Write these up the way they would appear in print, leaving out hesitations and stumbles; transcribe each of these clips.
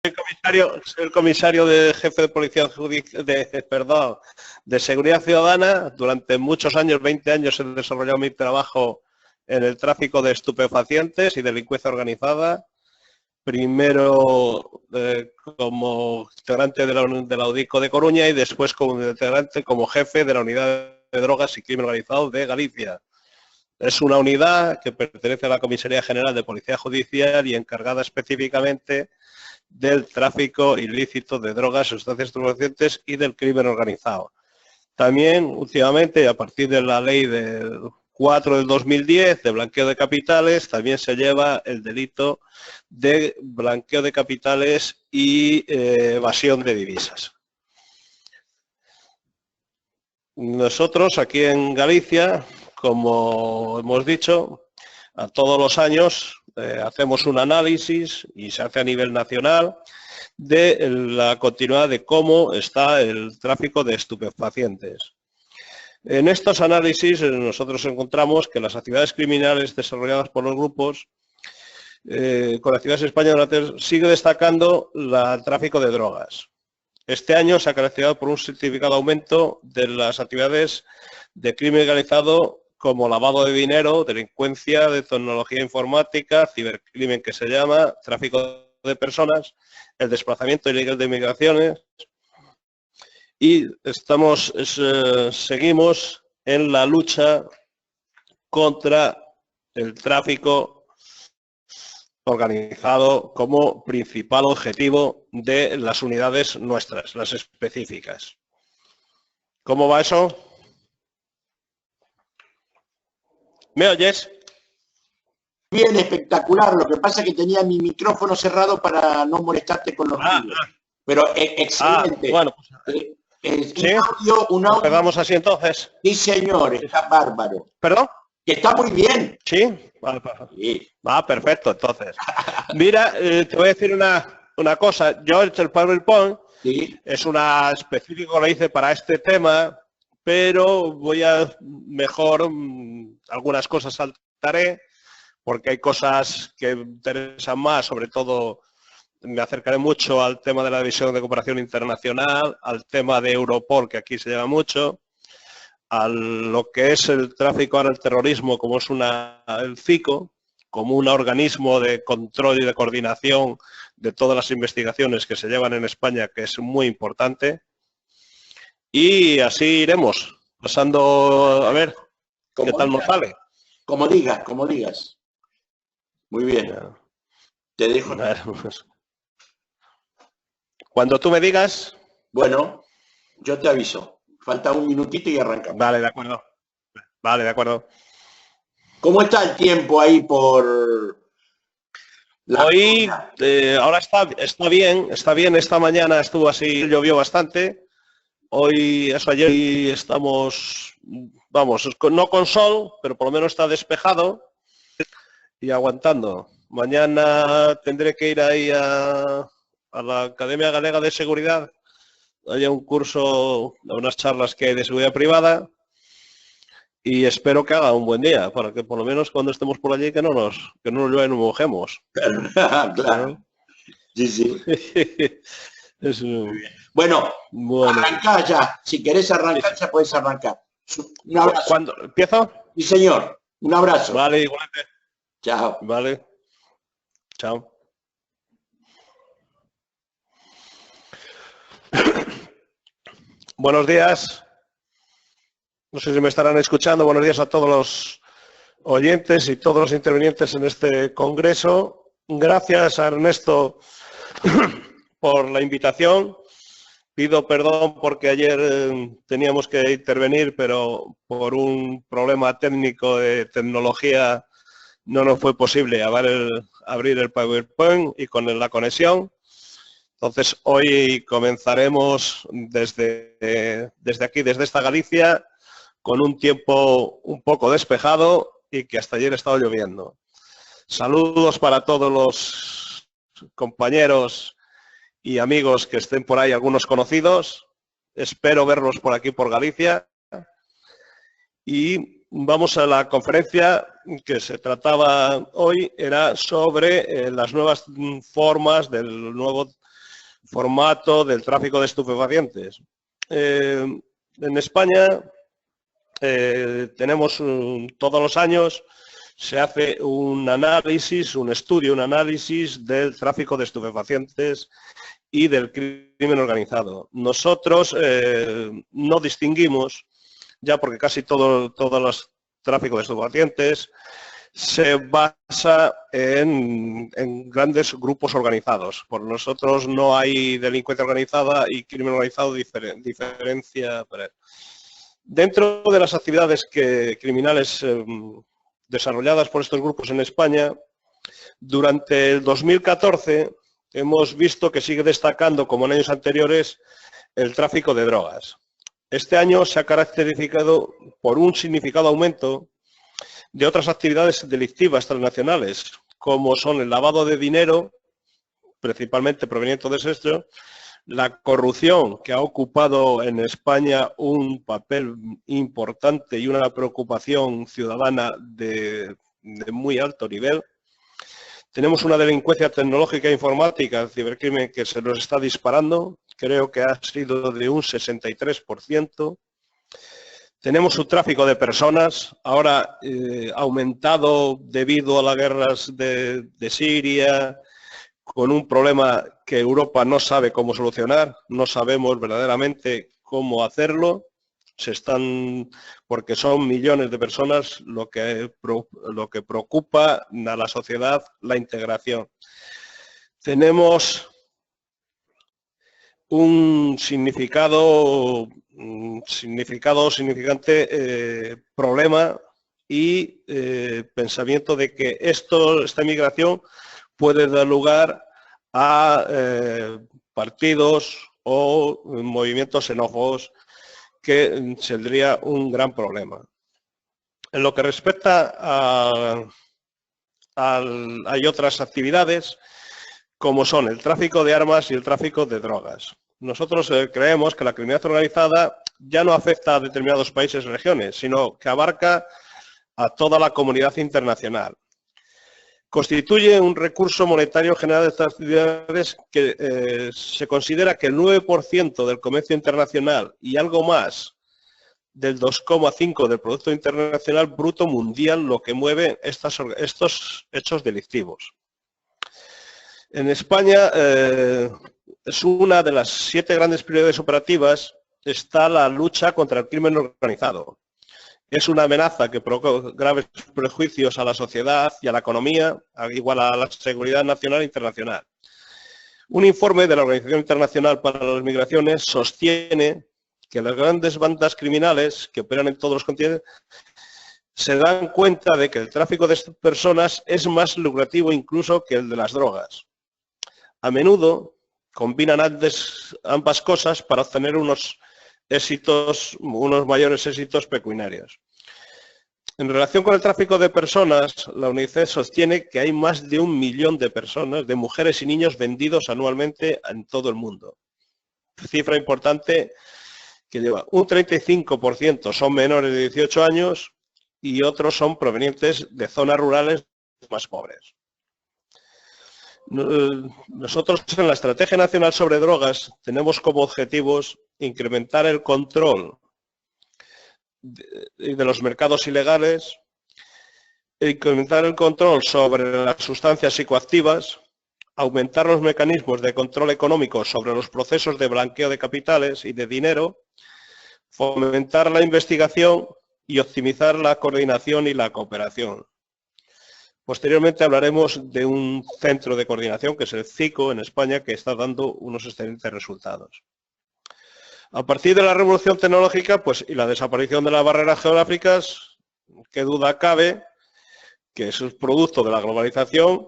Soy el comisario de jefe de policía de seguridad ciudadana. Durante muchos años, 20 años, he desarrollado mi trabajo en el tráfico de estupefacientes y delincuencia organizada. Primero como integrante de la UDICO de Coruña y después como integrante como jefe de la unidad de drogas y crimen organizado de Galicia. Es una unidad que pertenece a la Comisaría General de Policía Judicial y encargada específicamente del tráfico ilícito de drogas, sustancias estupefacientes y del crimen organizado. También, últimamente, a partir de la ley del 4 del 2010 de blanqueo de capitales, también se lleva el delito de blanqueo de capitales y evasión de divisas. Nosotros aquí en Galicia, como hemos dicho, a todos los años hacemos un análisis y se hace a nivel nacional de la continuidad de cómo está el tráfico de estupefacientes. En estos análisis nosotros encontramos que las actividades criminales desarrolladas por los grupos con actividades españolas sigue destacando el tráfico de drogas. Este año se ha caracterizado por un significado aumento de las actividades de crimen organizado como lavado de dinero, delincuencia de tecnología informática, cibercrimen que se llama, tráfico de personas, el desplazamiento ilegal de migraciones y seguimos en la lucha contra el tráfico organizado como principal objetivo de las unidades nuestras, las específicas. ¿Cómo va eso? ¿Me oyes? Bien, espectacular. Lo que pasa es que tenía mi micrófono cerrado para no molestarte con los ruidos. Pero excelente. Bueno, pues, ¿sí? Un audio. ¿Pegamos así entonces? Sí, señor, está bárbaro. ¿Perdón? Que está muy bien. ¿Sí? Sí. Perfecto, entonces. Mira, te voy a decir una cosa. Yo el PowerPoint es una específico que hice para este tema, pero voy a mejor algunas cosas saltaré porque hay cosas que me interesan más, sobre todo me acercaré mucho al tema de la División de Cooperación Internacional, al tema de Europol, que aquí se lleva mucho, a lo que es el tráfico ahora el terrorismo, como es el CICO, como un organismo de control y de coordinación de todas las investigaciones que se llevan en España, que es muy importante. Y así iremos, pasando a ver qué tal nos sale. Como digas, como digas. Muy bien. Ya. Te dejo. Cuando tú me digas. Bueno, yo te aviso. Falta un minutito y arrancamos. Vale, de acuerdo. Vale, de acuerdo. ¿Cómo está el tiempo ahí por Hoy, ahora está bien. Esta mañana estuvo así, llovió bastante. Hoy, ayer estamos, vamos, no con sol, pero por lo menos está despejado y aguantando. Mañana tendré que ir ahí a la Academia Galega de Seguridad. Hay un curso, unas charlas que hay de seguridad privada y espero que haga un buen día para que por lo menos cuando estemos por allí que no nos llueva y nos mojemos. Claro. Sí. Es bueno, arrancá ya. Si querés arrancar, ya puedes arrancar. Un abrazo. ¿Cuándo empiezo? Sí, señor. Un abrazo. Vale, igualmente. Chao. Vale. Chao. Buenos días. No sé si me estarán escuchando. Buenos días a todos los oyentes y todos los intervinientes en este congreso. Gracias a Ernesto por la invitación. Pido perdón porque ayer teníamos que intervenir, pero por un problema técnico de tecnología no nos fue posible abrir el PowerPoint y con la conexión. Entonces, hoy comenzaremos desde aquí, desde esta Galicia, con un tiempo un poco despejado y que hasta ayer ha estado lloviendo. Saludos para todos los compañeros y amigos que estén por ahí, algunos conocidos. Espero verlos por aquí, por Galicia. Y vamos a la conferencia que se trataba hoy, era sobre las nuevas formas del nuevo formato del tráfico de estupefacientes. En España tenemos todos los años se hace un análisis, un estudio, un análisis del tráfico de estupefacientes y del crimen organizado. Nosotros no distinguimos, ya porque casi todo los tráficos de estupefacientes se basa en grandes grupos organizados. Por nosotros no hay delincuencia organizada y crimen organizado diferencia. Dentro de las actividades criminales desarrolladas por estos grupos en España, durante el 2014 hemos visto que sigue destacando, como en años anteriores, el tráfico de drogas. Este año se ha caracterizado por un significado aumento de otras actividades delictivas transnacionales, como son el lavado de dinero, principalmente proveniente de esto, la corrupción, que ha ocupado en España un papel importante y una preocupación ciudadana de muy alto nivel. Tenemos una delincuencia tecnológica e informática, el cibercrimen, que se nos está disparando, creo que ha sido de un 63%. Tenemos un tráfico de personas, ahora aumentado debido a las guerras de Siria, con un problema que Europa no sabe cómo solucionar, no sabemos verdaderamente cómo hacerlo, porque son millones de personas lo que preocupa a la sociedad, la integración. Tenemos un significante problema y pensamiento de que esta migración puede dar lugar a partidos o movimientos xenófobos, que tendría un gran problema. En lo que respecta hay otras actividades, como son el tráfico de armas y el tráfico de drogas. Nosotros creemos que la criminalidad organizada ya no afecta a determinados países y regiones, sino que abarca a toda la comunidad internacional. Constituye un recurso monetario general de estas actividades que se considera que el 9% del comercio internacional y algo más del 2,5% del Producto Internacional Bruto Mundial lo que mueve estos hechos delictivos. En España es una de las 7 grandes prioridades operativas, está la lucha contra el crimen organizado. Es una amenaza que provoca graves prejuicios a la sociedad y a la economía, igual a la seguridad nacional e internacional. Un informe de la Organización Internacional para las Migraciones sostiene que las grandes bandas criminales que operan en todos los continentes se dan cuenta de que el tráfico de personas es más lucrativo incluso que el de las drogas. A menudo combinan ambas cosas para obtener unos mayores éxitos pecuniarios. En relación con el tráfico de personas, la UNICEF sostiene que hay más de 1 millón de personas, de mujeres y niños vendidos anualmente en todo el mundo. Cifra importante que lleva un 35% son menores de 18 años y otros son provenientes de zonas rurales más pobres. Nosotros en la Estrategia Nacional sobre Drogas tenemos como objetivos incrementar el control de los mercados ilegales, incrementar el control sobre las sustancias psicoactivas, aumentar los mecanismos de control económico sobre los procesos de blanqueo de capitales y de dinero, fomentar la investigación y optimizar la coordinación y la cooperación. Posteriormente hablaremos de un centro de coordinación, que es el CICO en España, que está dando unos excelentes resultados. A partir de la revolución tecnológica y la desaparición de las barreras geográficas, qué duda cabe que es el producto de la globalización.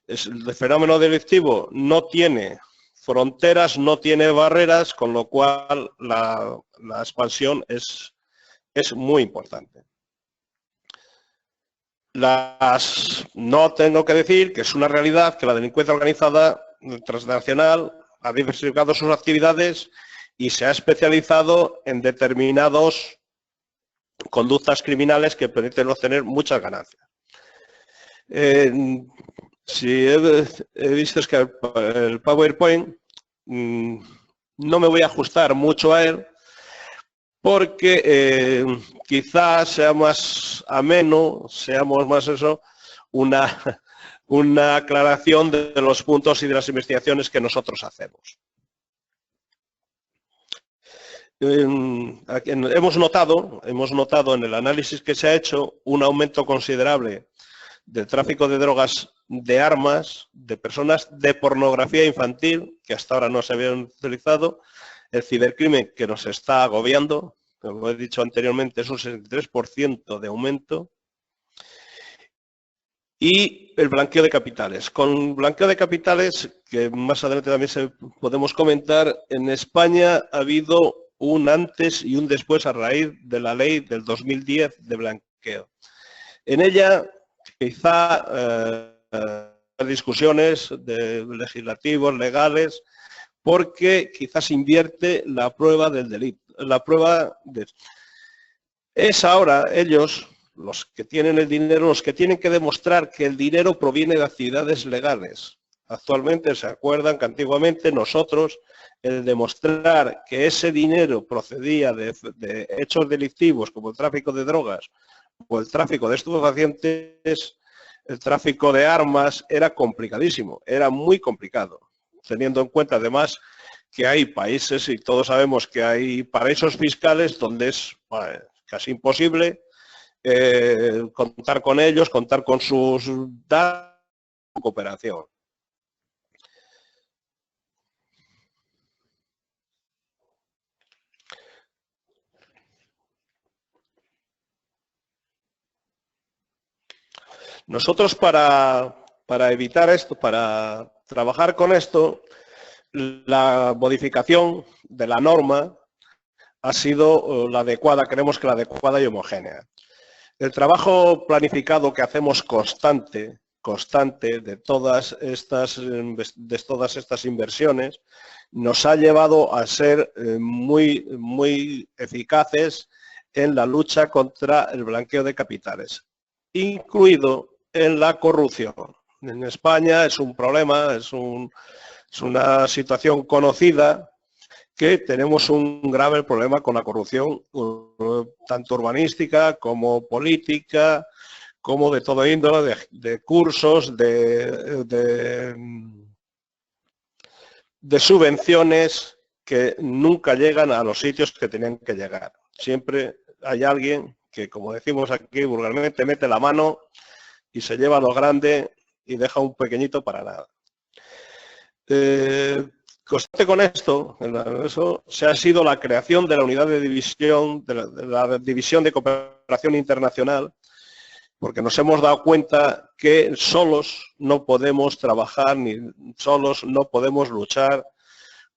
El fenómeno delictivo no tiene fronteras, no tiene barreras, con lo cual la expansión es muy importante. No tengo que decir que es una realidad que la delincuencia organizada transnacional ha diversificado sus actividades y se ha especializado en determinadas conductas criminales que permiten obtener muchas ganancias. Si he visto es que el PowerPoint no me voy a ajustar mucho a él, porque quizás sea más ameno, seamos más eso, una aclaración de los puntos y de las investigaciones que nosotros hacemos. Hemos notado en el análisis que se ha hecho un aumento considerable del tráfico de drogas, de armas, de personas, de pornografía infantil, que hasta ahora no se habían utilizado, el cibercrimen que nos está agobiando, como he dicho anteriormente, es un 63% de aumento, y el blanqueo de capitales. Con blanqueo de capitales, que más adelante también podemos comentar, en España ha habido un antes y un después a raíz de la ley del 2010 de blanqueo. En ella, quizá discusiones de legislativos, legales, porque quizás invierte la prueba del delito. Es ahora ellos, los que tienen el dinero, los que tienen que demostrar que el dinero proviene de actividades legales. Actualmente, se acuerdan que antiguamente nosotros, el demostrar que ese dinero procedía de hechos delictivos como el tráfico de drogas o el tráfico de estupefacientes, el tráfico de armas, era complicadísimo, era muy complicado, teniendo en cuenta además que hay países, y todos sabemos que hay paraísos fiscales donde es casi imposible contar con ellos, contar con sus datos de cooperación. Nosotros para evitar esto, para trabajar con esto, la modificación de la norma ha sido la adecuada, creemos que la adecuada y homogénea. El trabajo planificado que hacemos constante de todas estas inversiones nos ha llevado a ser muy eficaces en la lucha contra el blanqueo de capitales, incluido en la corrupción. En España es un problema, es una situación conocida, que tenemos un grave problema con la corrupción, tanto urbanística como política, como de todo índole, de cursos, de subvenciones que nunca llegan a los sitios que tenían que llegar. Siempre hay alguien que, como decimos aquí vulgarmente, mete la mano y se lleva lo grande y deja un pequeñito para nada. Constante con esto, eso se ha sido la creación de la unidad de división, de la División de Cooperación Internacional, porque nos hemos dado cuenta que solos no podemos trabajar, ni solos no podemos luchar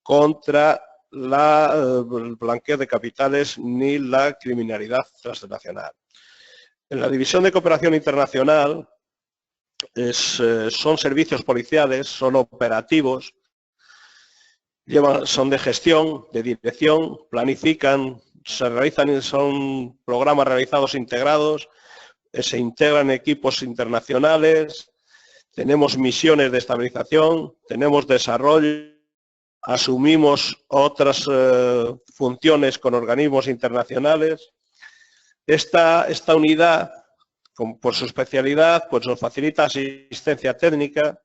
contra el blanqueo de capitales ni la criminalidad transnacional. En la División de Cooperación Internacional son servicios policiales, son operativos, son de gestión, de dirección, planifican, son programas realizados integrados, se integran equipos internacionales, tenemos misiones de estabilización, tenemos desarrollo, asumimos otras funciones con organismos internacionales. Esta unidad, por su especialidad, pues nos facilita asistencia técnica,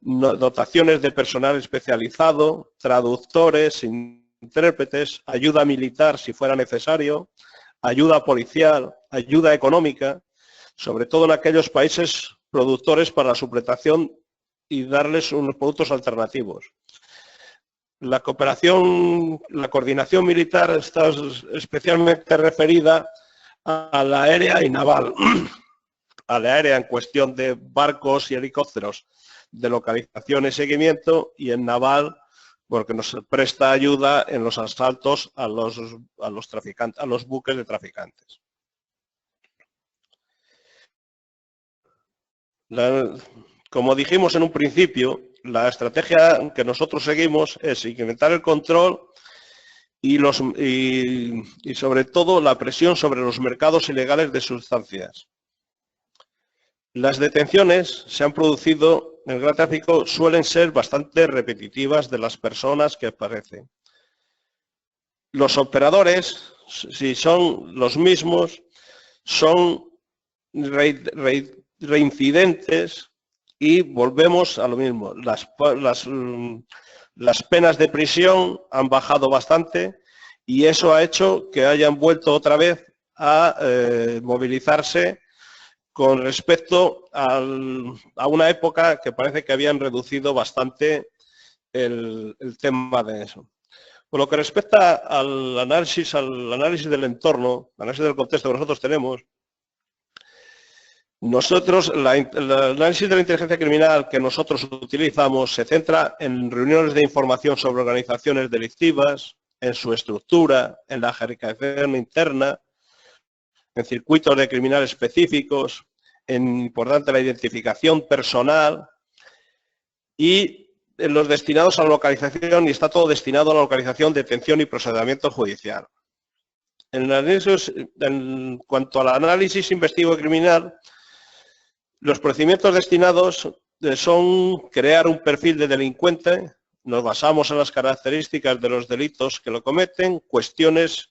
dotaciones de personal especializado, traductores, intérpretes, ayuda militar si fuera necesario, ayuda policial, ayuda económica, sobre todo en aquellos países productores para la suplantación y darles unos productos alternativos. La cooperación, la coordinación militar está especialmente referida a la aérea y naval. A la aérea en cuestión de barcos y helicópteros de localización y seguimiento, y en naval porque nos presta ayuda en los asaltos a los traficantes, a los buques de traficantes. Como dijimos en un principio, la estrategia que nosotros seguimos es incrementar el control y sobre todo la presión sobre los mercados ilegales de sustancias. Las detenciones se han producido en el gran tráfico, suelen ser bastante repetitivas de las personas que aparecen. Los operadores, si son los mismos, son reincidentes y volvemos a lo mismo. Las penas de prisión han bajado bastante y eso ha hecho que hayan vuelto otra vez a movilizarse con respecto a una época que parece que habían reducido bastante el tema de eso. Por lo que respecta al análisis del entorno, análisis del contexto que nosotros tenemos, el análisis de la inteligencia criminal que nosotros utilizamos se centra en reuniones de información sobre organizaciones delictivas, en su estructura, en la jerarquización interna, en circuitos de criminal específicos, en, por tanto, la identificación personal y en los destinados a la localización, y está todo destinado a la localización, detención y procedimiento judicial. En cuanto al análisis investigativo criminal, los procedimientos destinados son crear un perfil de delincuente, nos basamos en las características de los delitos que lo cometen, cuestiones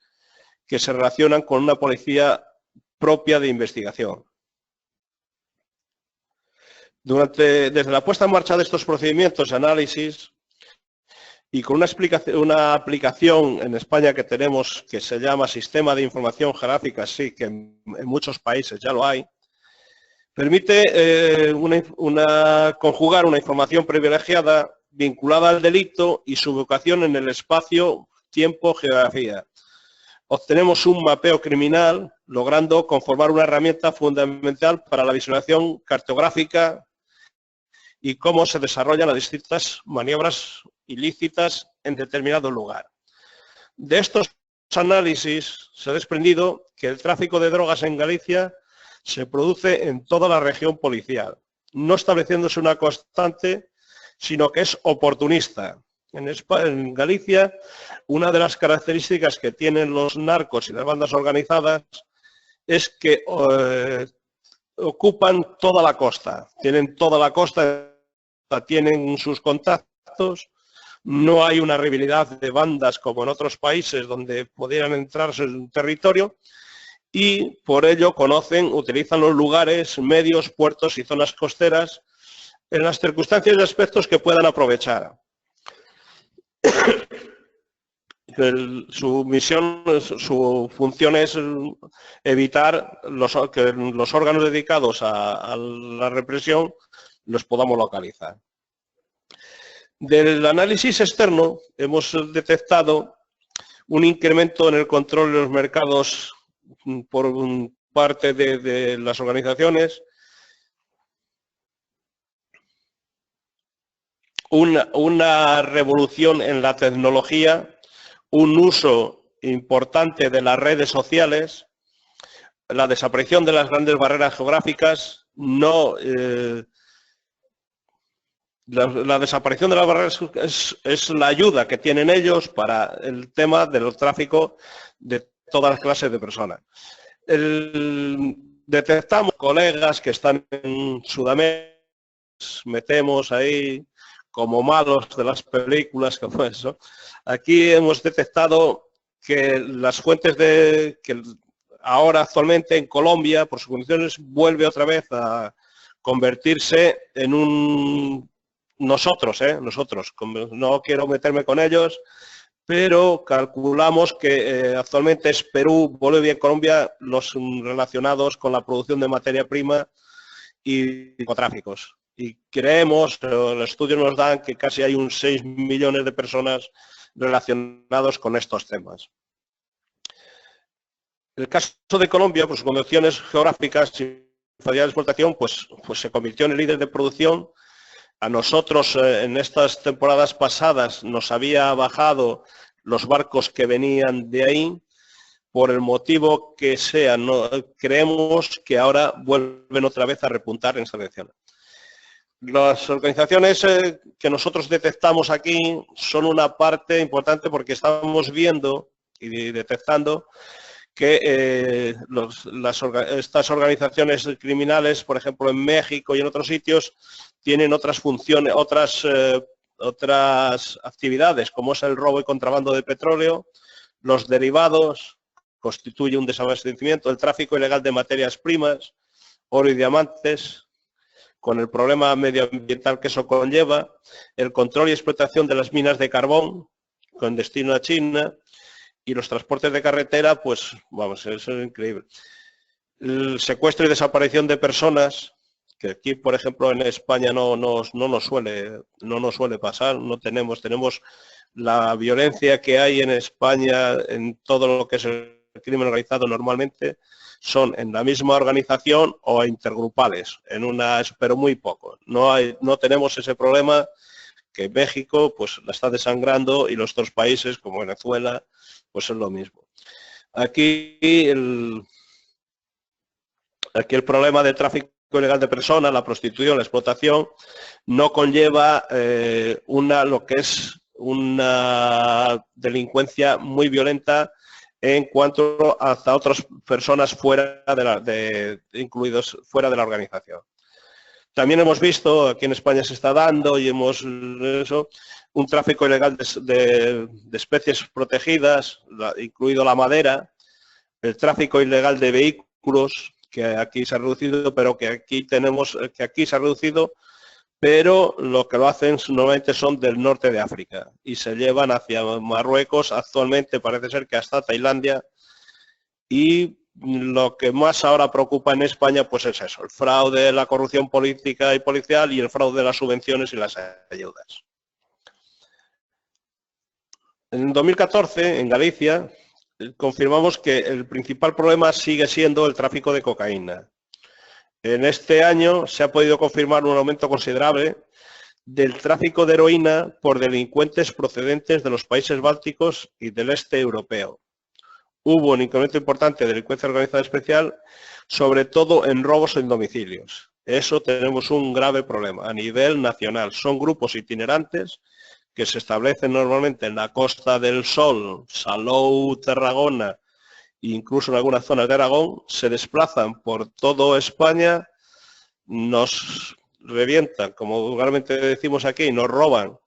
que se relacionan con una policía propia de investigación. Desde la puesta en marcha de estos procedimientos de análisis y con una aplicación en España que tenemos que se llama Sistema de Información Geográfica, sí, que en muchos países ya lo hay, permite conjugar una información privilegiada vinculada al delito y su ubicación en el espacio, tiempo, geografía. Obtenemos un mapeo criminal, logrando conformar una herramienta fundamental para la visualización cartográfica y cómo se desarrollan las distintas maniobras ilícitas en determinado lugar. De estos análisis se ha desprendido que el tráfico de drogas en Galicia se produce en toda la región policial, no estableciéndose una constante, sino que es oportunista. En Galicia, una de las características que tienen los narcos y las bandas organizadas es que ocupan toda la costa, tienen toda la costa, tienen sus contactos, no hay una rivalidad de bandas como en otros países donde pudieran entrarse en un territorio y por ello utilizan los lugares, medios, puertos y zonas costeras en las circunstancias y aspectos que puedan aprovechar. Su función es evitar que los órganos dedicados a la represión los podamos localizar. Del análisis externo hemos detectado un incremento en el control de los mercados por parte de las organizaciones, una revolución en la tecnología, un uso importante de las redes sociales, la desaparición de las grandes barreras geográficas, la desaparición de las barreras es la ayuda que tienen ellos para el tema del tráfico de todas las clases de personas. Detectamos colegas que están en Sudamérica, metemos ahí como malos de las películas, como eso. Aquí hemos detectado que las fuentes que ahora actualmente en Colombia, por sus condiciones, vuelve otra vez a convertirse en un nosotros, no quiero meterme con ellos, pero calculamos que actualmente es Perú, Bolivia y Colombia los relacionados con la producción de materia prima y narcotráficos. Y creemos, los estudios nos dan que casi hay 6 millones de personas relacionados con estos temas. El caso de Colombia, por sus condiciones geográficas y facilidad de exportación, pues se convirtió en el líder de producción. A nosotros en estas temporadas pasadas nos había bajado los barcos que venían de ahí, por el motivo que sea, creemos que ahora vuelven otra vez a repuntar en esa dirección. Las organizaciones que nosotros detectamos aquí son una parte importante porque estamos viendo y detectando que estas organizaciones criminales, por ejemplo, en México y en otros sitios, tienen otras funciones, otras actividades, como es el robo y contrabando de petróleo, los derivados, constituye un desabastecimiento, el tráfico ilegal de materias primas, oro y diamantes, con el problema medioambiental que eso conlleva, el control y explotación de las minas de carbón con destino a China y los transportes de carretera, pues vamos, eso es increíble. El secuestro y desaparición de personas, que aquí, por ejemplo, en España no nos suele pasar, tenemos la violencia que hay en España en todo lo que es el crimen organizado normalmente, son en la misma organización o intergrupales, pero muy poco. No tenemos ese problema que México pues la está desangrando y los otros países como Venezuela pues es lo mismo. Aquí el problema del tráfico ilegal de personas, la prostitución, la explotación, no conlleva lo que es una delincuencia muy violenta en cuanto a otras personas incluidos fuera de la organización. También hemos visto, aquí en España se está dando y un tráfico ilegal de especies protegidas, incluido la madera, el tráfico ilegal de vehículos, que aquí se ha reducido, pero pero lo que lo hacen normalmente son del norte de África y se llevan hacia Marruecos, actualmente parece ser que hasta Tailandia, y lo que más ahora preocupa en España pues es eso, el fraude, la corrupción política y policial y el fraude de las subvenciones y las ayudas. En 2014, en Galicia, confirmamos que el principal problema sigue siendo el tráfico de cocaína. En este año se ha podido confirmar un aumento considerable del tráfico de heroína por delincuentes procedentes de los países bálticos y del este europeo. Hubo un incremento importante de delincuencia organizada especial, sobre todo en robos en domicilios. Eso tenemos un grave problema a nivel nacional. Son grupos itinerantes que se establecen normalmente en la Costa del Sol, Salou, Tarragona, incluso en algunas zonas de Aragón, se desplazan por toda España, nos revientan, como vulgarmente decimos aquí, nos roban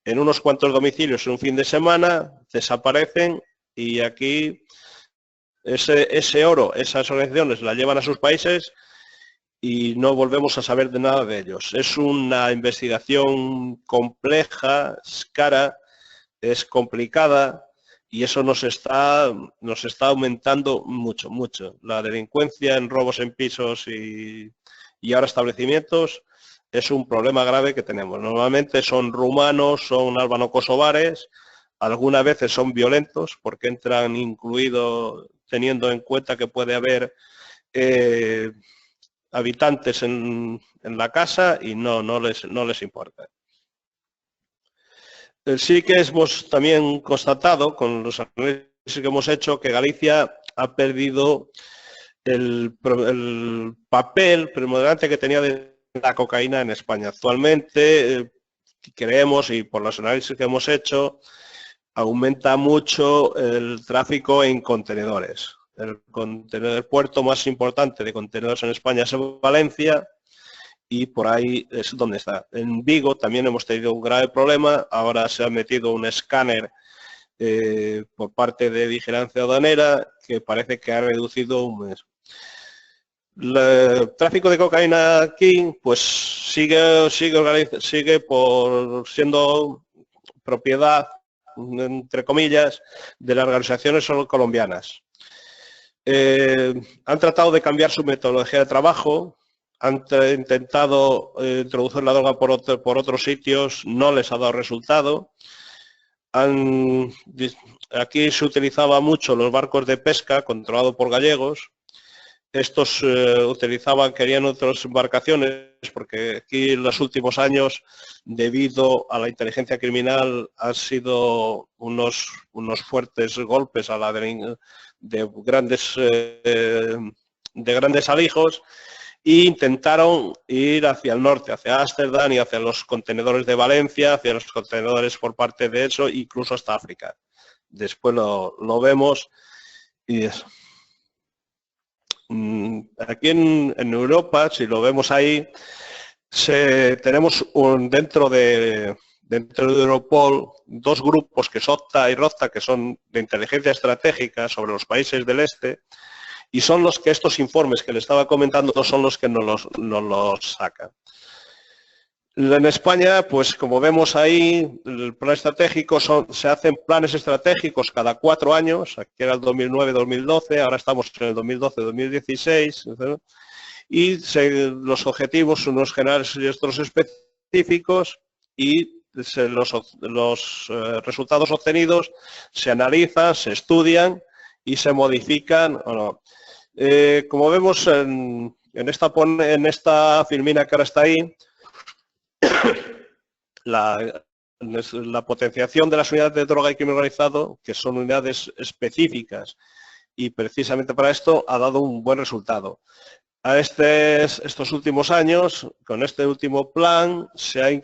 en unos cuantos domicilios en un fin de semana, desaparecen y aquí ese oro, esas organizaciones la llevan a sus países y no volvemos a saber de nada de ellos. Es una investigación compleja, es cara, es complicada, y eso nos está aumentando mucho, mucho. La delincuencia en robos en pisos y ahora establecimientos es un problema grave que tenemos. Normalmente son rumanos, son albano-kosovares, algunas veces son violentos porque entran incluidos teniendo en cuenta que puede haber habitantes en la casa y no les importa. Sí que hemos también constatado con los análisis que hemos hecho que Galicia ha perdido el papel preponderante que tenía de la cocaína en España. Actualmente creemos, y por los análisis que hemos hecho, aumenta mucho el tráfico en contenedores. El puerto más importante de contenedores en España es Valencia, y por ahí es donde está. En Vigo también hemos tenido un grave problema, ahora se ha metido un escáner por parte de Vigilancia Aduanera que parece que ha reducido un mes. El tráfico de cocaína aquí pues sigue por siendo propiedad, entre comillas, de las organizaciones colombianas. Han tratado de cambiar su metodología de trabajo, han intentado introducir la droga por otros sitios, no les ha dado resultado. Aquí se utilizaba mucho los barcos de pesca controlados por gallegos. Estos querían otras embarcaciones porque aquí en los últimos años, debido a la inteligencia criminal, han sido unos fuertes golpes a de grandes alijos, e intentaron ir hacia el norte, hacia Ámsterdam y hacia los contenedores de Valencia, hacia los contenedores por parte de eso, incluso hasta África. Después lo vemos y eso. aquí en Europa, si lo vemos ahí, tenemos dentro de Europol dos grupos, que es OCTA y ROCTA, que son de inteligencia estratégica sobre los países del este, y son los que estos informes que le estaba comentando no son los que nos los sacan. En España, pues como vemos ahí, el plan estratégico se hacen planes estratégicos cada 4 años, aquí era el 2009-2012, ahora estamos en el 2012-2016, y los objetivos son unos generales y otros específicos, y los resultados obtenidos se analizan, se estudian y se modifican o no. Como vemos en esta filmina que ahora está ahí, la potenciación de las unidades de droga y crimen organizado, que son unidades específicas, y precisamente para esto ha dado un buen resultado. Estos últimos años, con este último plan, se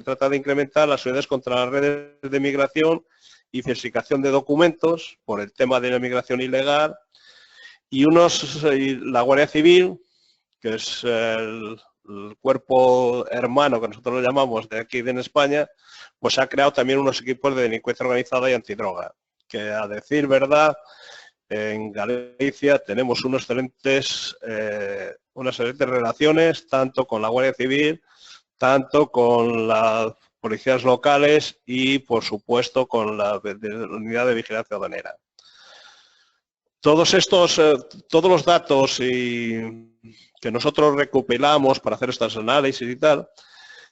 trata de incrementar las unidades contra las redes de migración y falsificación de documentos por el tema de la migración ilegal, y la Guardia Civil, que es el cuerpo hermano que nosotros lo llamamos de aquí en España, pues ha creado también unos equipos de delincuencia organizada y antidroga, que a decir verdad, en Galicia tenemos unas excelentes relaciones, tanto con la Guardia Civil, tanto con las policías locales y, por supuesto, con la unidad de vigilancia aduanera. Todos los datos que nosotros recopilamos para hacer estos análisis y tal,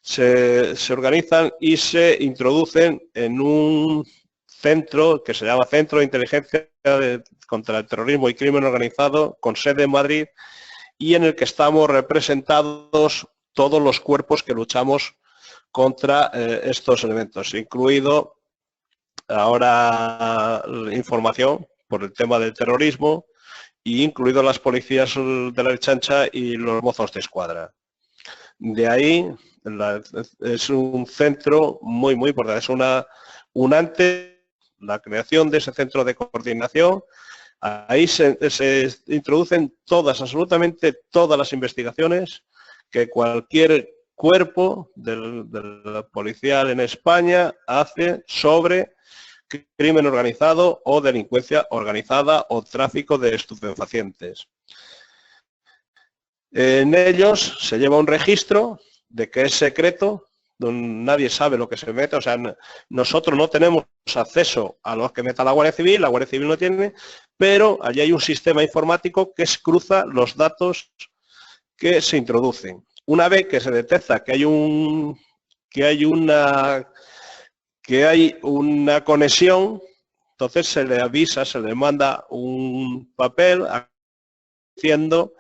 se organizan y se introducen en un centro que se llama Centro de Inteligencia contra el Terrorismo y Crimen Organizado, con sede en Madrid, y en el que estamos representados todos los cuerpos que luchamos contra estos elementos, incluido ahora información por el tema del terrorismo, y incluido las policías de la Ertzaintza y los mozos de escuadra. De ahí es un centro muy importante, es la creación de ese centro de coordinación. Ahí se introducen absolutamente todas las investigaciones que cualquier cuerpo del policial en España hace sobre crimen organizado o delincuencia organizada o tráfico de estupefacientes. En ellos se lleva un registro de que es secreto, donde nadie sabe lo que se mete, o sea, nosotros no tenemos acceso a los que meta la Guardia Civil no tiene, pero allí hay un sistema informático que cruza los datos que se introducen. Una vez que se detecta que hay una conexión, entonces se le avisa, se le manda un papel diciendo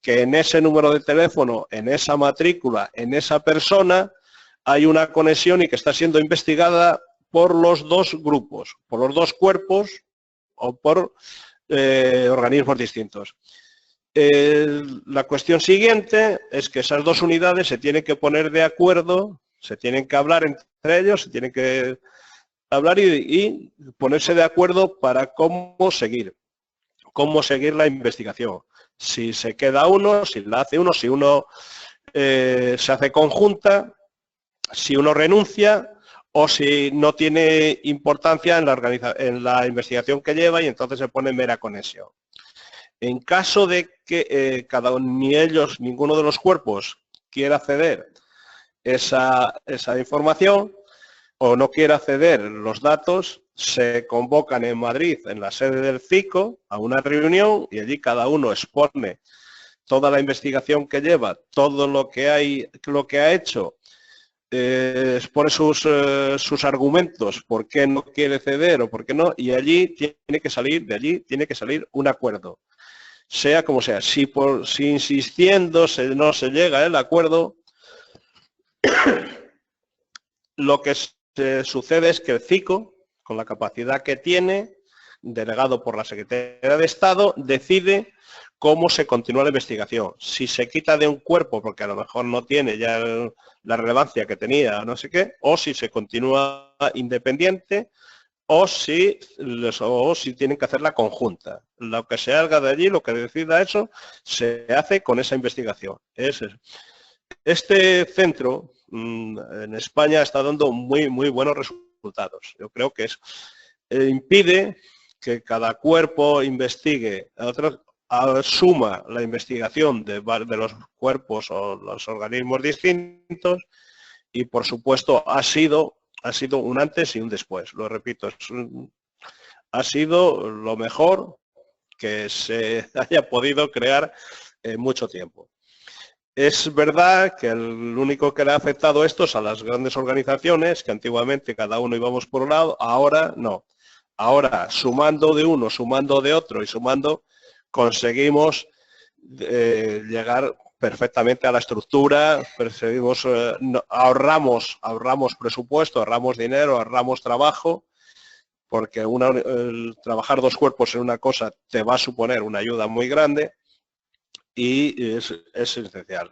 que en ese número de teléfono, en esa matrícula, en esa persona, hay una conexión y que está siendo investigada por los dos grupos, por los dos cuerpos o por organismos distintos. La cuestión siguiente es que esas dos unidades se tienen que poner de acuerdo, se tienen que hablar entre ellos, se tienen que hablar y ponerse de acuerdo para cómo seguir la investigación. Si se queda uno, si la hace uno, si uno se hace conjunta, si uno renuncia o si no tiene importancia en la investigación que lleva y entonces se pone mera conexión. En caso de que ninguno de los cuerpos quiera ceder esa información o no quiera ceder los datos, se convocan en Madrid, en la sede del CICO, a una reunión y allí cada uno expone toda la investigación que lleva, todo lo que ha hecho, expone sus argumentos, por qué no quiere ceder o por qué no, y allí tiene que salir un acuerdo. Sea como sea, si insistiendo no se llega al acuerdo, lo que sucede es que el CICO, con la capacidad que tiene, delegado por la Secretaría de Estado, decide cómo se continúa la investigación. Si se quita de un cuerpo porque a lo mejor no tiene ya la relevancia que tenía, no sé qué, o si se continúa independiente o si tienen que hacerla conjunta. Lo que se haga de allí, lo que decida eso, se hace con esa investigación. Este centro en España está dando muy buenos resultados. Yo creo que impide que cada cuerpo investigue, suma la investigación de los cuerpos o los organismos distintos y, por supuesto, ha sido un antes y un después. Lo repito, ha sido lo mejor que se haya podido crear en mucho tiempo. Es verdad que el único que le ha afectado esto es a las grandes organizaciones, que antiguamente cada uno íbamos por un lado, ahora no. Ahora, sumando de uno, sumando de otro y sumando, conseguimos llegar perfectamente a la estructura, ahorramos presupuesto, ahorramos dinero, ahorramos trabajo, porque trabajar dos cuerpos en una cosa te va a suponer una ayuda muy grande y es esencial.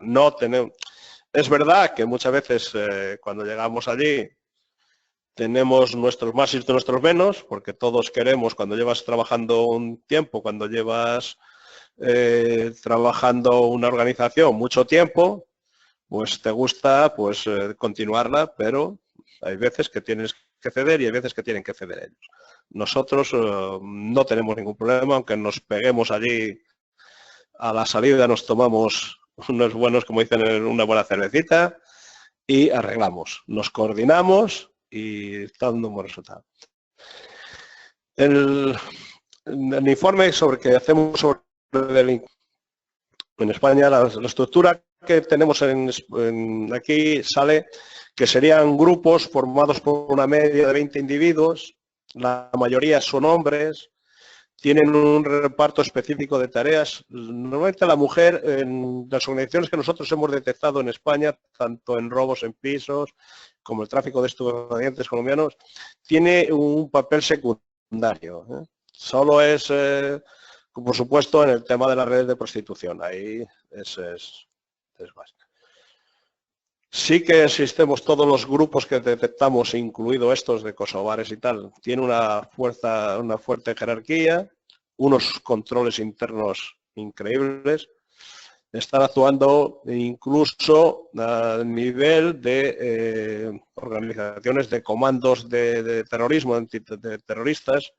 Es verdad que muchas veces cuando llegamos allí tenemos nuestros más y nuestros menos, porque todos queremos, cuando llevas trabajando un tiempo, cuando llevas trabajando una organización mucho tiempo, pues te gusta continuarla, pero hay veces que tienes que ceder y hay veces que tienen que ceder ellos. Nosotros no tenemos ningún problema, aunque nos peguemos allí a la salida, nos tomamos unos buenos, como dicen, una buena cervecita y arreglamos, nos coordinamos y está dando un buen resultado. El informe que hacemos sobre en España, la estructura que tenemos aquí sale que serían grupos formados por una media de 20 individuos, la mayoría son hombres, tienen un reparto específico de tareas. Normalmente la mujer, en las organizaciones que nosotros hemos detectado en España, tanto en robos en pisos como el tráfico de estupefacientes colombianos, tiene un papel secundario. Solo es, por supuesto, en el tema de las redes de prostitución. Ahí es básico. Sí que existimos todos los grupos que detectamos, incluido estos de kosovares y tal, tiene una fuerte jerarquía, unos controles internos increíbles, están actuando incluso a nivel de organizaciones de comandos de terrorismo, de terroristas,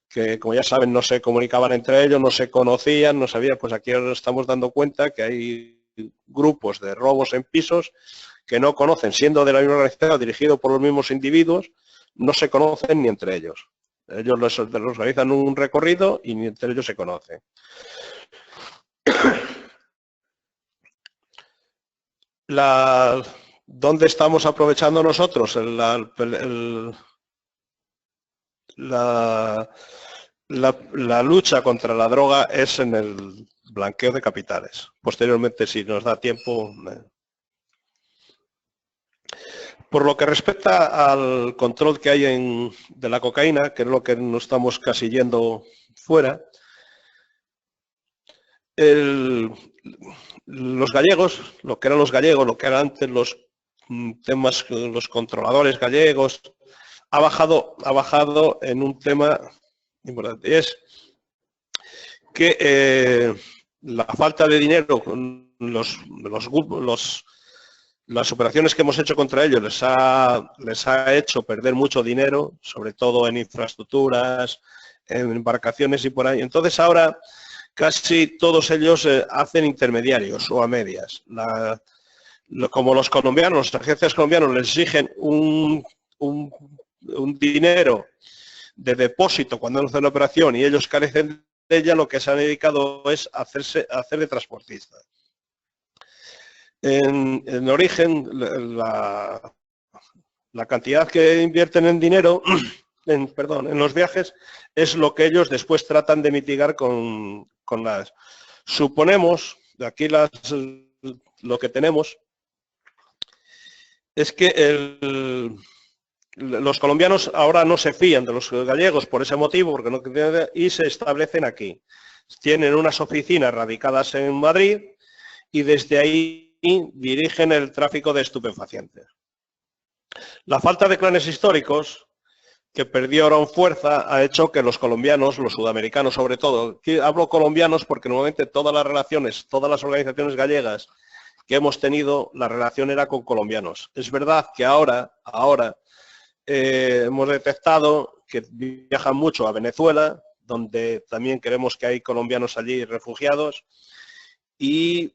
que como ya saben no se comunicaban entre ellos, no se conocían, no sabían, pues aquí nos estamos dando cuenta que hay grupos de robos en pisos que no conocen, siendo de la misma organización, dirigido por los mismos individuos, no se conocen ni entre ellos. Ellos los organizan un recorrido y ni entre ellos se conocen. ¿Dónde estamos aprovechando nosotros? La lucha contra la droga es en el blanqueo de capitales. Posteriormente, si nos da tiempo. Por lo que respecta al control que hay de la cocaína, que es lo que nos estamos casi yendo fuera, los gallegos, lo que eran los gallegos, lo que eran antes los controladores gallegos, ha bajado en un tema importante, y es que la falta de dinero, las operaciones que hemos hecho contra ellos les ha hecho perder mucho dinero, sobre todo en infraestructuras, en embarcaciones y por ahí. Entonces ahora casi todos ellos hacen intermediarios o a medias. Como los colombianos, las agencias colombianas les exigen un dinero de depósito cuando hacen la operación y ellos carecen de ella, lo que se han dedicado es hacer de transportistas. En origen, la cantidad que invierten en dinero, en los viajes, es lo que ellos después tratan de mitigar con las... Suponemos, de aquí lo que tenemos, es que los colombianos ahora no se fían de los gallegos por ese motivo, porque no, y se establecen aquí. Tienen unas oficinas radicadas en Madrid y desde ahí dirigen el tráfico de estupefacientes. La falta de clanes históricos que perdieron fuerza ha hecho que los colombianos, los sudamericanos sobre todo, hablo colombianos porque normalmente todas las relaciones, todas las organizaciones gallegas que hemos tenido, la relación era con colombianos. Es verdad que ahora hemos detectado que viajan mucho a Venezuela, donde también creemos que hay colombianos allí refugiados, y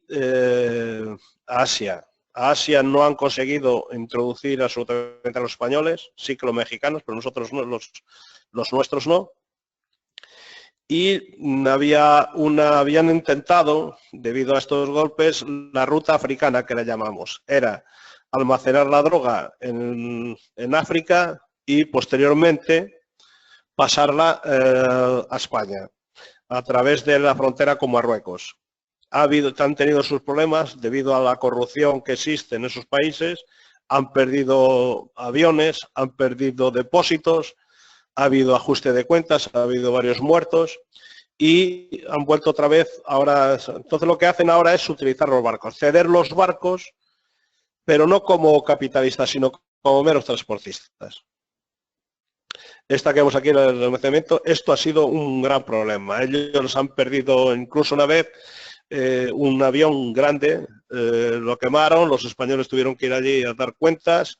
a Asia. A Asia no han conseguido introducir absolutamente a los españoles, sí que los mexicanos, pero nosotros no, los nuestros no. Y habían intentado, debido a estos golpes, la ruta africana que le llamamos. Era almacenar la droga en África y posteriormente pasarla a España, a través de la frontera con Marruecos. Han tenido sus problemas debido a la corrupción que existe en esos países, han perdido aviones, han perdido depósitos, ha habido ajuste de cuentas, ha habido varios muertos y han vuelto otra vez. Ahora, entonces lo que hacen ahora es utilizar los barcos, ceder los barcos, pero no como capitalistas, sino como meros transportistas. Esta que vemos aquí en el almacenamiento, esto ha sido un gran problema. Ellos han perdido incluso una vez un avión grande, lo quemaron, los españoles tuvieron que ir allí a dar cuentas,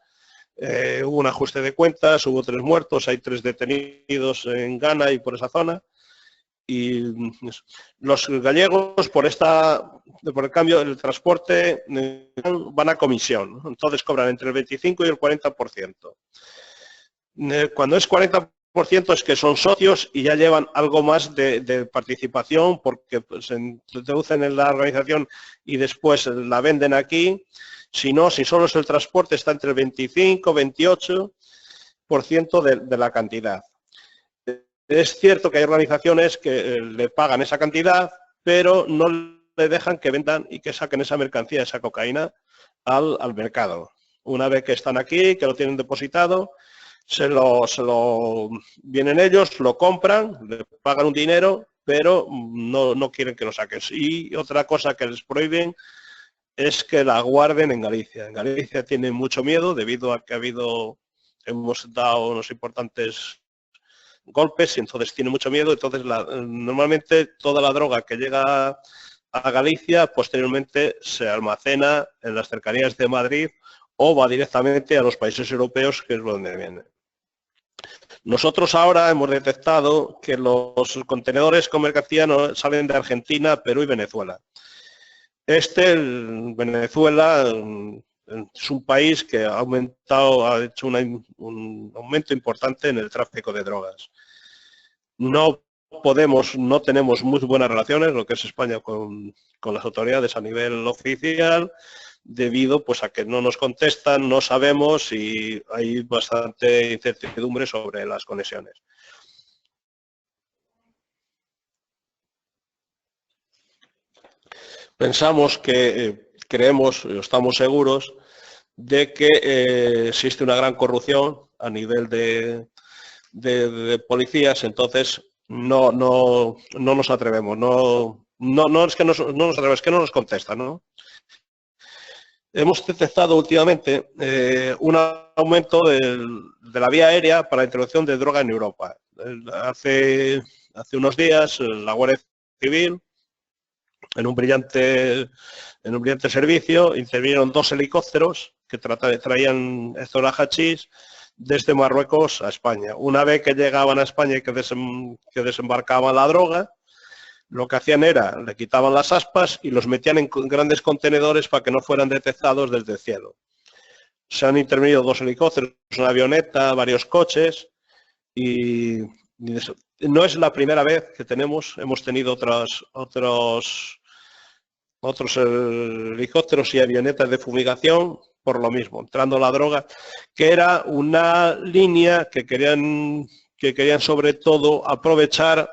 hubo un ajuste de cuentas, hubo 3 muertos, hay 3 detenidos en Ghana y por esa zona. Y los gallegos, por el cambio del transporte, van a comisión, ¿no? Entonces cobran entre el 25 y el 40%. Cuando es 40% es que son socios y ya llevan algo más de participación porque pues, se introducen en la organización y después la venden aquí. Si no, si solo es el transporte, está entre el 25-28% de la cantidad. Es cierto que hay organizaciones que le pagan esa cantidad, pero no le dejan que vendan y que saquen esa mercancía, esa cocaína, al mercado. Una vez que están aquí, que lo tienen depositado, vienen ellos, lo compran, le pagan un dinero, pero no quieren que lo saques. Y otra cosa que les prohíben es que la guarden en Galicia. En Galicia tienen mucho miedo debido a que hemos dado unos importantes golpes y entonces tiene mucho miedo. Entonces normalmente toda la droga que llega a Galicia posteriormente se almacena en las cercanías de Madrid o va directamente a los países europeos, que es donde viene. Nosotros ahora hemos detectado que los contenedores con mercancía salen de Argentina, Perú y Venezuela. Venezuela es un país que ha hecho un aumento importante en el tráfico de drogas. No tenemos muy buenas relaciones, lo que es España, con las autoridades a nivel oficial, debido pues a que no nos contestan, no sabemos y hay bastante incertidumbre sobre las conexiones. Pensamos que creemos, estamos seguros de que existe una gran corrupción a nivel de policías, entonces no nos atrevemos, no es que no nos atrevemos, es que no nos contestan, ¿no? Hemos detectado últimamente un aumento de la vía aérea para la introducción de droga en Europa. Hace unos días la Guardia Civil, en un brillante servicio, intervinieron 2 helicópteros que traían zona hachís desde Marruecos a España. Una vez que llegaban a España y que desembarcaban la droga, lo que hacían era, le quitaban las aspas y los metían en grandes contenedores para que no fueran detectados desde el cielo. Se han intervenido 2 helicópteros, una avioneta, varios coches y no es la primera vez que hemos tenido otros helicópteros y avionetas de fumigación por lo mismo, entrando la droga, que era una línea que querían sobre todo aprovechar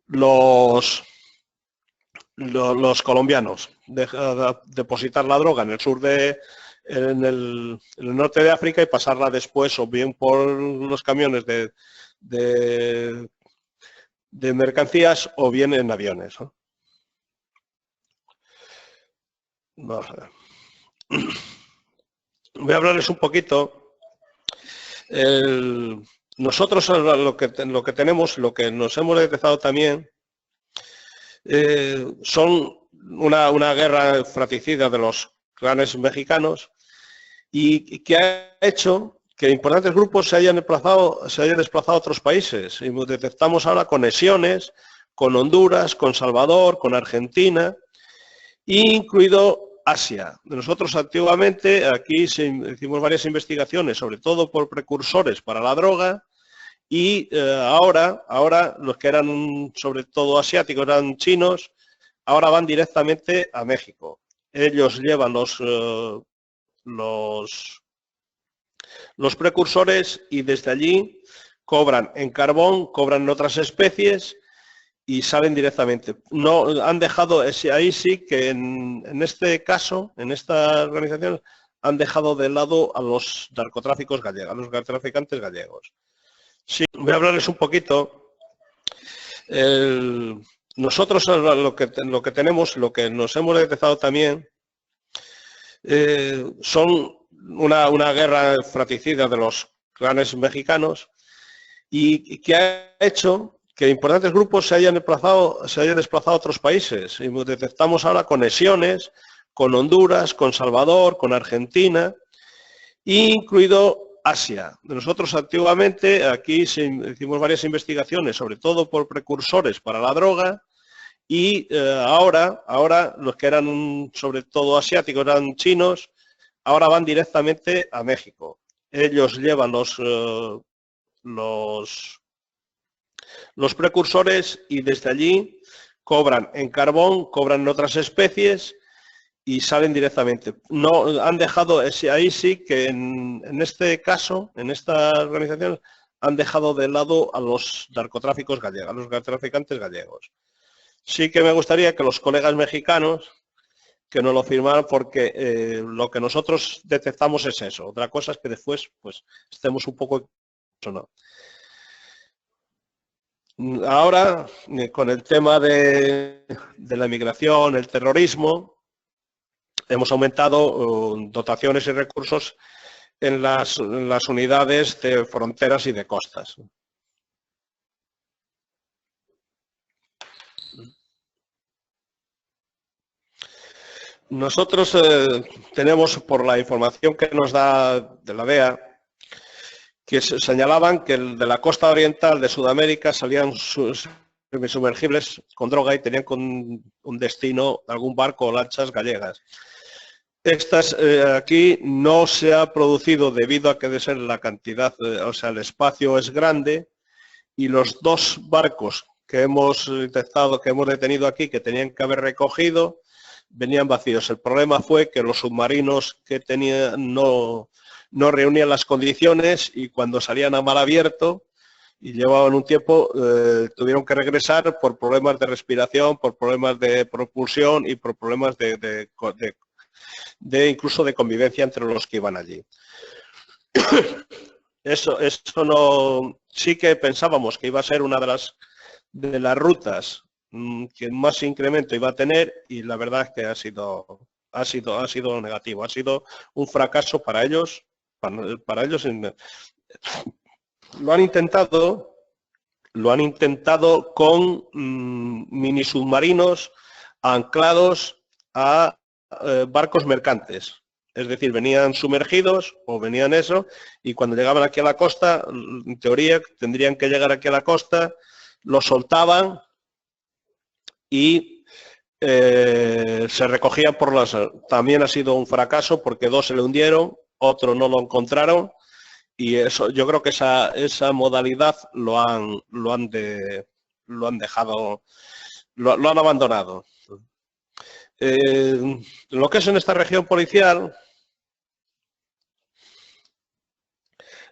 los colombianos, depositar la droga en el sur en el norte de África y pasarla después o bien por los camiones de mercancías o bien en aviones, ¿no? Vamos a ver. Voy a hablarles un poquito. nosotros lo que tenemos, lo que nos hemos detectado también, son una guerra fratricida de los clanes mexicanos y que ha hecho que importantes grupos se hayan desplazado a otros países. Y detectamos ahora conexiones con Honduras, con Salvador, con Argentina, incluido Asia. Nosotros antiguamente aquí hicimos varias investigaciones, sobre todo por precursores para la droga, y ahora los que eran sobre todo asiáticos, eran chinos, ahora van directamente a México. Ellos llevan los precursores y desde allí cobran en carbón, cobran en otras especies y salen directamente. No han dejado, ahí sí que en este caso, en esta organización, han dejado de lado a los narcotráficos gallegos, a los narcotraficantes gallegos. Sí, voy a hablarles un poquito. Nosotros lo que tenemos, lo que nos hemos detectado también, son una guerra fratricida de los clanes mexicanos y que ha hecho que importantes grupos se hayan desplazado a otros países. Y detectamos ahora conexiones con Honduras, con Salvador, con Argentina, incluido Asia. Nosotros antiguamente aquí hicimos varias investigaciones, sobre todo por precursores para la droga, y ahora los que eran sobre todo asiáticos, eran chinos, ahora van directamente a México. Ellos llevan los precursores y desde allí cobran en carbón, cobran en otras especies y salen directamente. No han dejado, ahí sí que en este caso, en esta organización, han dejado de lado a los narcotráficos gallegos, a los narcotraficantes gallegos. Sí que me gustaría que los colegas mexicanos que nos lo firmaran, porque lo que nosotros detectamos es eso. Otra cosa es que después pues estemos un poco... ¿no? Ahora, con el tema de la migración, el terrorismo, hemos aumentado dotaciones y recursos en las unidades de fronteras y de costas. Nosotros tenemos, por la información que nos da de la DEA, que señalaban que de la costa oriental de Sudamérica salían sumergibles con droga y tenían un destino algún barco o lanchas gallegas. Estas aquí no se ha producido debido a que de ser la cantidad, o sea, el espacio es grande y los dos barcos que hemos detectado, que hemos detenido aquí, que tenían que haber recogido, venían vacíos. El problema fue que los submarinos que tenían no reunían las condiciones y cuando salían a mar abierto y llevaban un tiempo, tuvieron que regresar por problemas de respiración, por problemas de propulsión y por problemas de incluso de convivencia entre los que iban allí. Eso no, sí que pensábamos que iba a ser una de las rutas que más incremento iba a tener y la verdad es que ha sido negativo, ha sido un fracaso para ellos, para ellos. Lo han intentado con mini submarinos anclados a barcos mercantes. Es decir, venían sumergidos o venían eso y cuando llegaban aquí a la costa, en teoría tendrían que llegar aquí a la costa, lo soltaban y se recogían por las... También ha sido un fracaso porque 2 se le hundieron, otro no lo encontraron y eso, yo creo que esa modalidad lo han dejado, lo han abandonado. Lo que es en esta región policial,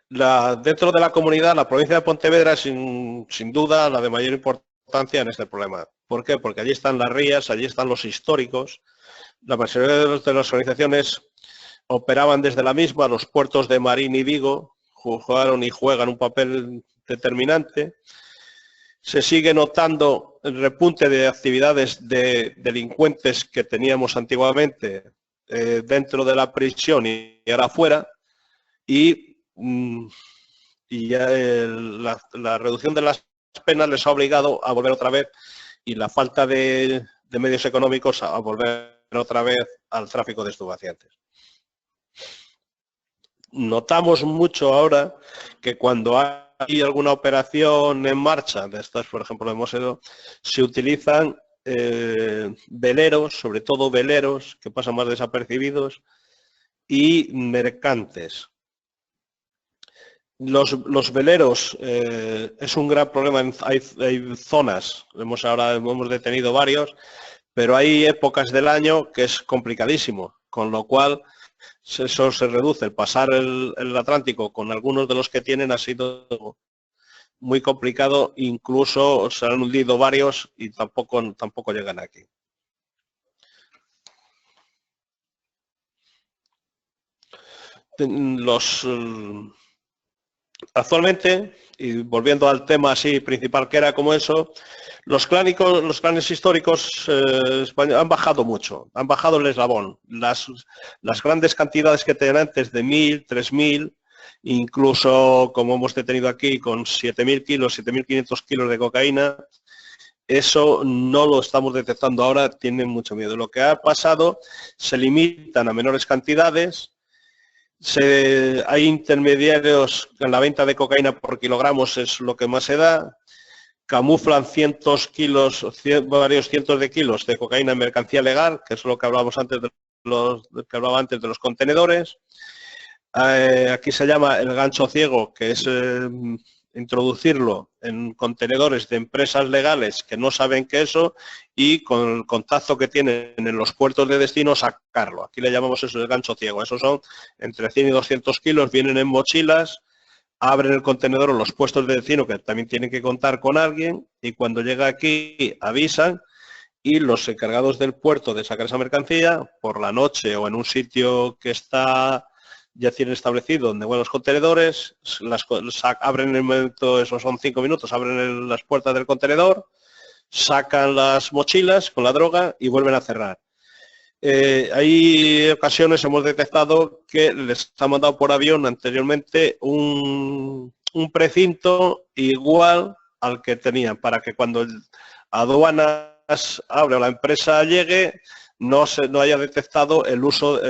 dentro de la comunidad, la provincia de Pontevedra es sin duda la de mayor importancia en este problema. ¿Por qué? Porque allí están las rías, allí están los históricos. La mayoría de las organizaciones operaban desde la misma, los puertos de Marín y Vigo jugaron y juegan un papel determinante. Se sigue notando el repunte de actividades de delincuentes que teníamos antiguamente dentro de la prisión y ahora fuera. Y y ya la reducción de las penas les ha obligado a volver otra vez, y la falta de medios económicos a volver otra vez al tráfico de estupefacientes. Notamos mucho ahora que cuando hay alguna operación en marcha, de estas por ejemplo hemos ido, se utilizan veleros, sobre todo veleros que pasan más desapercibidos, y mercantes. Los veleros es un gran problema. Hay zonas, ahora hemos detenido varios, pero hay épocas del año que es complicadísimo, con lo cual eso se reduce. El pasar el Atlántico con algunos de los que tienen ha sido muy complicado, incluso se han hundido varios y tampoco llegan aquí. Actualmente, y volviendo al tema así principal que era como eso, los clanes históricos han bajado mucho, han bajado el eslabón. Las grandes cantidades que tenían antes de 1.000, 3.000, incluso como hemos detenido aquí con 7.000 kilos, 7.500 kilos de cocaína, eso no lo estamos detectando ahora, tienen mucho miedo. Lo que ha pasado, se limitan a menores cantidades. Hay intermediarios en la venta de cocaína por kilogramos, es lo que más se da. Camuflan varios cientos de kilos de cocaína en mercancía legal, que es lo que hablábamos antes de los contenedores. Aquí se llama el gancho ciego, que es introducirlo en contenedores de empresas legales que no saben qué es eso, y con el contacto que tienen en los puertos de destino sacarlo. Aquí le llamamos eso el gancho ciego. Esos son entre 100 y 200 kilos, vienen en mochilas, abren el contenedor en los puestos de destino, que también tienen que contar con alguien, y cuando llega aquí avisan, y los encargados del puerto de sacar esa mercancía por la noche o en un sitio que está ya tienen establecido donde van los contenedores, abren el momento, esos son 5 minutos, abren las puertas del contenedor, sacan las mochilas con la droga y vuelven a cerrar. Hay ocasiones, hemos detectado que les ha mandado por avión anteriormente un precinto igual al que tenían, para que cuando aduanas abre o la empresa llegue, no haya detectado el uso,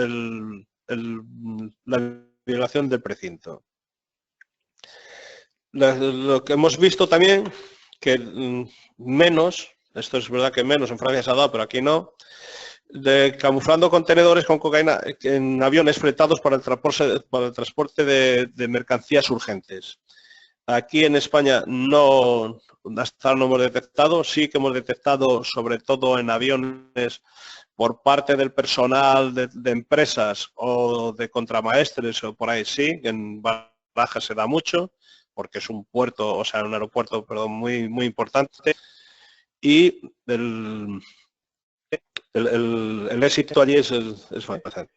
la violación del precinto. Lo que hemos visto también, que menos, esto es verdad que menos, en Francia se ha dado, pero aquí no, camuflando contenedores con cocaína en aviones fletados para el transporte de mercancías urgentes. Aquí en España no, hasta no hemos detectado, sí que hemos detectado sobre todo en aviones por parte del personal de empresas o de contramaestres o por ahí sí, en Barajas se da mucho, porque es un puerto, o sea, un aeropuerto, perdón, muy, muy importante, y el éxito allí es bastante.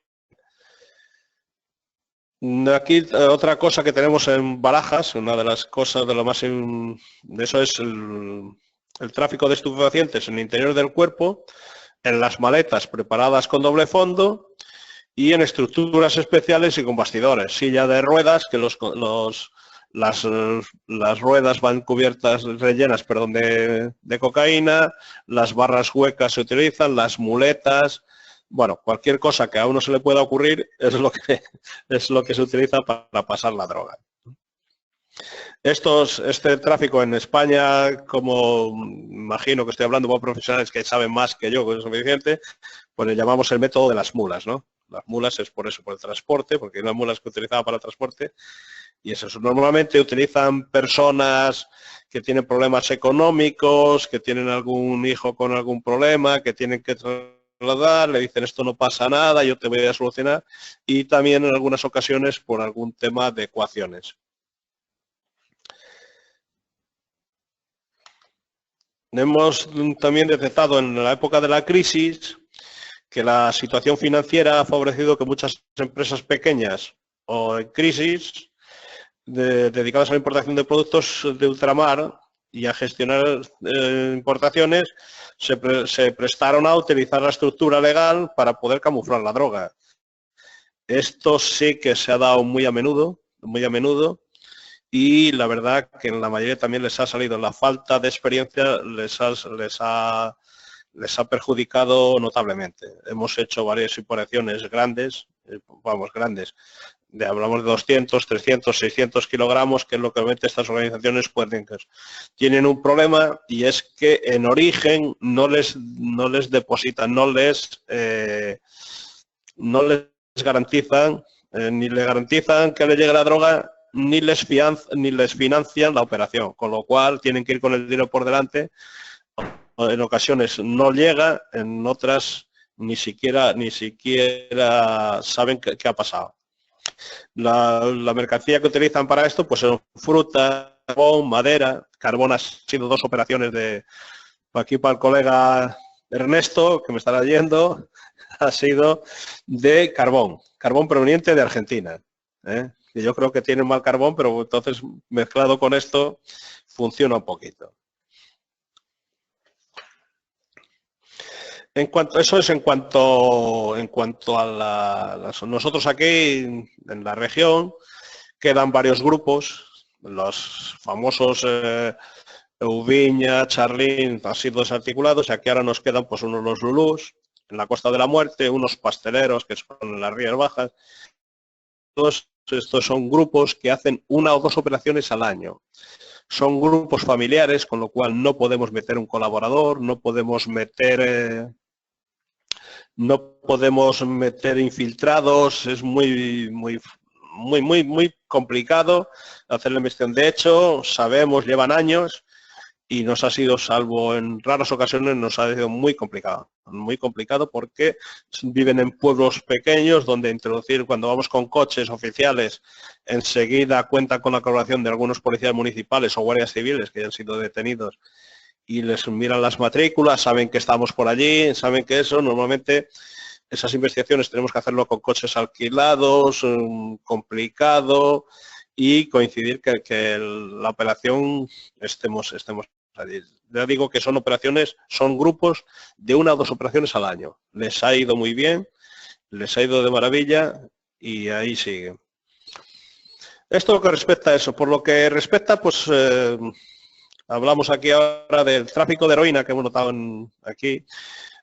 Aquí otra cosa que tenemos en Barajas, una de las cosas de lo más de eso es el tráfico de estupefacientes en el interior del cuerpo, en las maletas preparadas con doble fondo y en estructuras especiales y con bastidores, silla de ruedas, que las ruedas van cubiertas, rellenas, perdón, de cocaína, las barras huecas se utilizan, las muletas, bueno, cualquier cosa que a uno se le pueda ocurrir es lo que se utiliza para pasar la droga. Este tráfico en España, como imagino que estoy hablando con profesionales que saben más que yo, que es suficiente, pues le llamamos el método de las mulas, ¿no? Las mulas es por eso, por el transporte, porque hay unas mulas que utilizaba para el transporte, y eso. Normalmente utilizan personas que tienen problemas económicos, que tienen algún hijo con algún problema, que tienen que trasladar, le dicen esto no pasa nada, yo te voy a solucionar, y también en algunas ocasiones por algún tema de ecuaciones. Hemos también detectado en la época de la crisis que la situación financiera ha favorecido que muchas empresas pequeñas o en crisis dedicadas a la importación de productos de ultramar y a gestionar importaciones se prestaron a utilizar la estructura legal para poder camuflar la droga. Esto sí que se ha dado muy a menudo, y la verdad que en la mayoría también les ha salido la falta de experiencia, les ha perjudicado notablemente. Hemos hecho varias operaciones grandes, grandes, hablamos de 200, 300, 600 kilogramos, que es lo que realmente estas organizaciones pueden. Tienen un problema y es que en origen no les depositan, no les garantizan, ni le garantizan que le llegue la droga, ni les financian la operación, con lo cual tienen que ir con el dinero por delante. En ocasiones no llega, en otras ni siquiera saben qué ha pasado. La mercancía que utilizan para esto pues son fruta, carbón, madera. Carbón ha sido 2 operaciones de aquí para el colega Ernesto, que me estará yendo, ha sido de carbón proveniente de Argentina, que yo creo que tienen mal carbón, pero entonces mezclado con esto funciona un poquito. En cuanto a nosotros aquí en la región quedan varios grupos, los famosos Ubiña, Charlín, han sido desarticulados, y aquí ahora nos quedan pues unos los Lulús en la Costa de la Muerte, unos pasteleros que son en las Rías Bajas. Todos estos son grupos que hacen 1 o 2 operaciones al año. Son grupos familiares, con lo cual no podemos meter un colaborador, no podemos meter infiltrados, es muy complicado hacer la investigación. De hecho, sabemos, llevan años y nos ha sido, salvo en raras ocasiones, nos ha sido muy complicado porque viven en pueblos pequeños donde introducir, cuando vamos con coches oficiales, enseguida cuentan con la colaboración de algunos policías municipales o guardias civiles que han sido detenidos y les miran las matrículas, saben que estamos por allí, saben que eso, normalmente esas investigaciones tenemos que hacerlo con coches alquilados, complicado, y coincidir que la operación estemos allí. Ya digo que son operaciones, son grupos de 1 o 2 operaciones al año. Les ha ido muy bien, les ha ido de maravilla y ahí sigue. Esto lo que respecta a eso. Por lo que respecta, pues hablamos aquí ahora del tráfico de heroína que hemos notado aquí.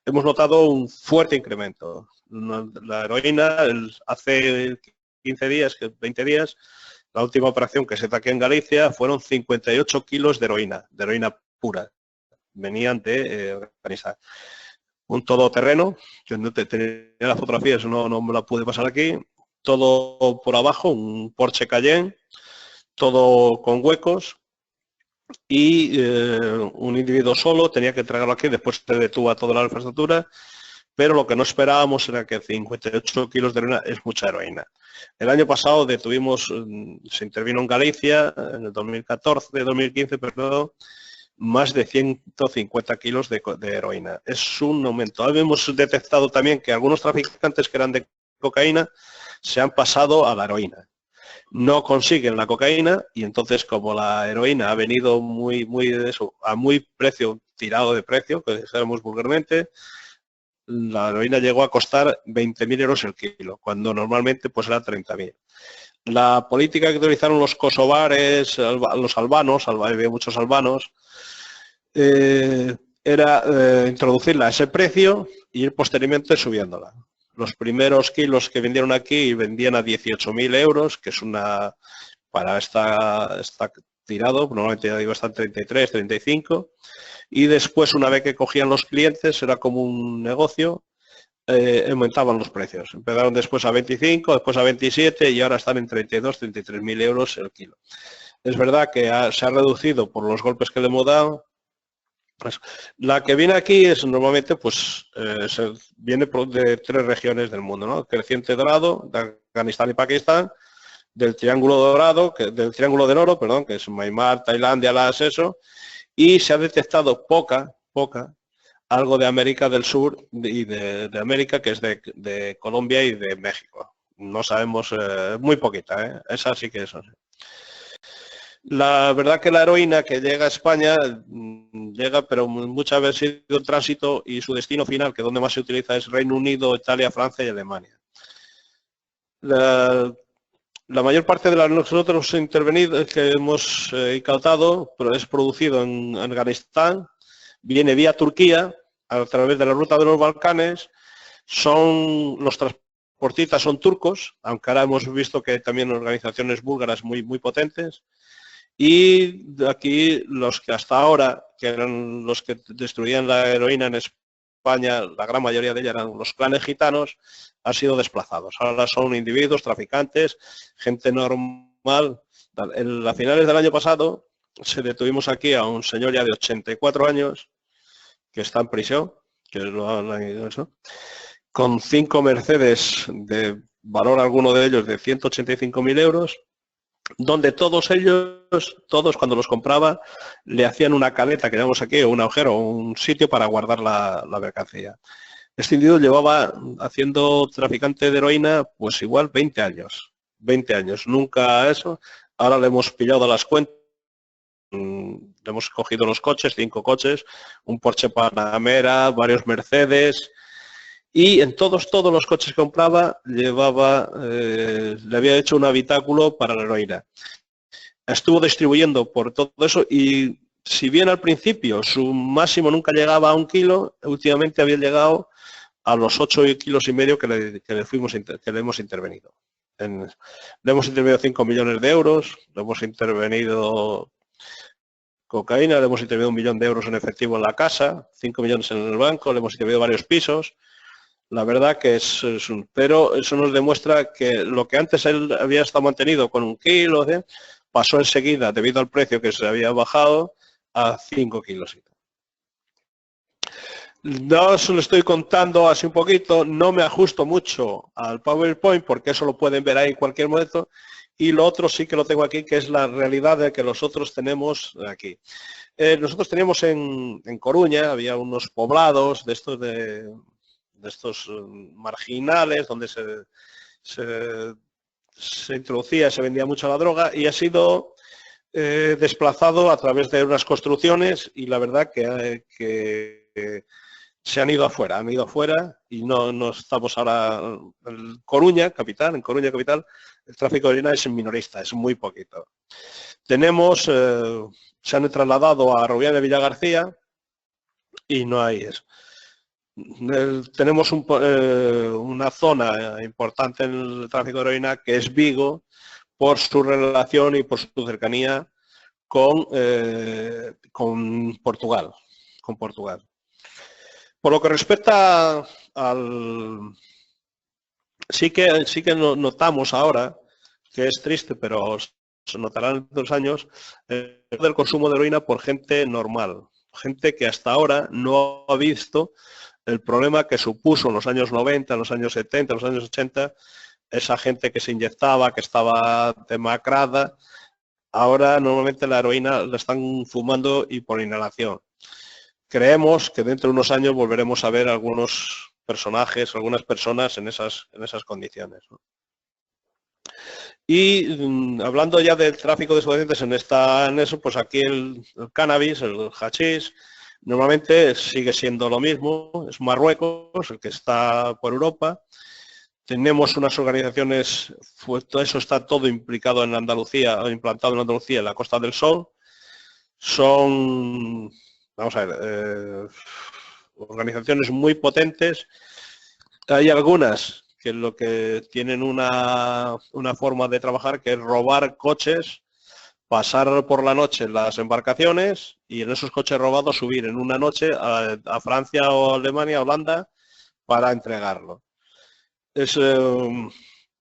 Hemos notado un fuerte incremento. La heroína, hace 15 días, 20 días, la última operación que se hizo aquí en Galicia fueron 58 kilos de heroína pura. Venían de organizar. Un todoterreno, yo no tenía las fotografías, no me la pude pasar aquí. Todo por abajo, un Porsche Cayenne, todo con huecos. Y un individuo solo tenía que entregarlo aquí, después se detuvo a toda la infraestructura, pero lo que no esperábamos era que 58 kilos de heroína es mucha heroína. El año pasado se intervino en Galicia, en el 2015, perdón, más de 150 kilos de heroína. Es un aumento. Hemos detectado también que algunos traficantes que eran de cocaína se han pasado a la heroína. No consiguen la cocaína y entonces, como la heroína ha venido a muy precio, tirado de precio, que dijéramos vulgarmente, la heroína llegó a costar 20.000 euros el kilo, cuando normalmente pues era 30.000. La política que utilizaron los kosovares, los albanos, había muchos albanos, era introducirla a ese precio y ir posteriormente subiéndola. Los primeros kilos que vendieron aquí vendían a 18.000 euros, que es para está tirado, normalmente ya digo están 33, 35, y después una vez que cogían los clientes, era como un negocio, aumentaban los precios. Empezaron después a 25, después a 27 y ahora están en 32, 33.000 euros el kilo. Es verdad que se ha reducido por los golpes que le hemos dado. La que viene aquí es normalmente, pues, viene de 3 regiones del mundo, ¿no? Creciente dorado, de Afganistán y Pakistán, del Triángulo Dorado, del Triángulo del Oro, perdón, que es Myanmar, Tailandia, eso, y se ha detectado poca, algo de América del Sur y de América, que es de Colombia y de México. No sabemos, muy poquita, esa sí que es así. La verdad que la heroína que llega a España llega, pero muchas veces ha sido el tránsito y su destino final, que donde más se utiliza es Reino Unido, Italia, Francia y Alemania. La mayor parte de las nosotros intervenido que hemos incautado, pero es producido en Afganistán, viene vía Turquía a través de la ruta de los Balcanes. Los transportistas son turcos, aunque ahora hemos visto que hay también organizaciones búlgaras muy potentes. Y aquí los que hasta ahora, que eran los que destruían la heroína en España, la gran mayoría de ellas eran los clanes gitanos, han sido desplazados. Ahora son individuos, traficantes, gente normal. A finales del año pasado se detuvimos aquí a un señor ya de 84 años que está en prisión, que con 5 Mercedes de valor alguno de ellos de 185.000 euros, donde todos cuando los compraba, le hacían una caleta que llamamos aquí, o un agujero, o un sitio para guardar la mercancía. Este individuo llevaba haciendo traficante de heroína, pues igual 20 años. 20 años, nunca eso. Ahora le hemos pillado las cuentas, le hemos cogido los coches, 5 coches, un Porsche Panamera, varios Mercedes. Y en todos los coches que compraba le había hecho un habitáculo para la heroína. Estuvo distribuyendo por todo eso y si bien al principio su máximo nunca llegaba a 1 kilo, últimamente había llegado a los 8,5 kilos que le hemos intervenido. Le hemos intervenido 5 millones de euros, le hemos intervenido cocaína, le hemos intervenido 1 millón de euros en efectivo en la casa, 5 millones en el banco, le hemos intervenido varios pisos. La verdad que pero eso nos demuestra que lo que antes él había estado mantenido con 1 kilo, pasó enseguida, debido al precio que se había bajado, a 5 kilos. No os lo estoy contando así un poquito, no me ajusto mucho al PowerPoint porque eso lo pueden ver ahí en cualquier momento. Y lo otro sí que lo tengo aquí, que es la realidad de que nosotros tenemos aquí. Nosotros teníamos en Coruña, había unos poblados de estos marginales donde se introducía, se vendía mucho la droga y ha sido desplazado a través de unas construcciones y la verdad que se han ido afuera y no estamos ahora en Coruña capital, el tráfico de heroína es minorista, es muy poquito. Se han trasladado a Rubián de Villagarcía y no hay eso. Tenemos una zona importante en el tráfico de heroína que es Vigo, por su relación y por su cercanía con Portugal. Por lo que respecta al... Sí que notamos ahora, que es triste, pero se notará en 2 años, el consumo de heroína por gente normal. Gente que hasta ahora no ha visto el problema que supuso en los años 90, en los años 70, en los años 80, esa gente que se inyectaba, que estaba demacrada. Ahora normalmente la heroína la están fumando y por inhalación. Creemos que dentro de unos años volveremos a ver algunos personajes, algunas personas en esas condiciones, ¿no? Y hablando ya del tráfico de estupefacientes en eso, pues aquí el cannabis, el hachís, normalmente sigue siendo lo mismo, es Marruecos, el que está por Europa. Tenemos unas organizaciones, eso está todo implicado en Andalucía, implantado en Andalucía, en la Costa del Sol. Son, vamos a ver, organizaciones muy potentes. Hay algunas que lo que tienen una forma de trabajar que es robar coches, pasar por la noche en las embarcaciones y en esos coches robados subir en una noche a Francia o Alemania, Holanda, para entregarlo.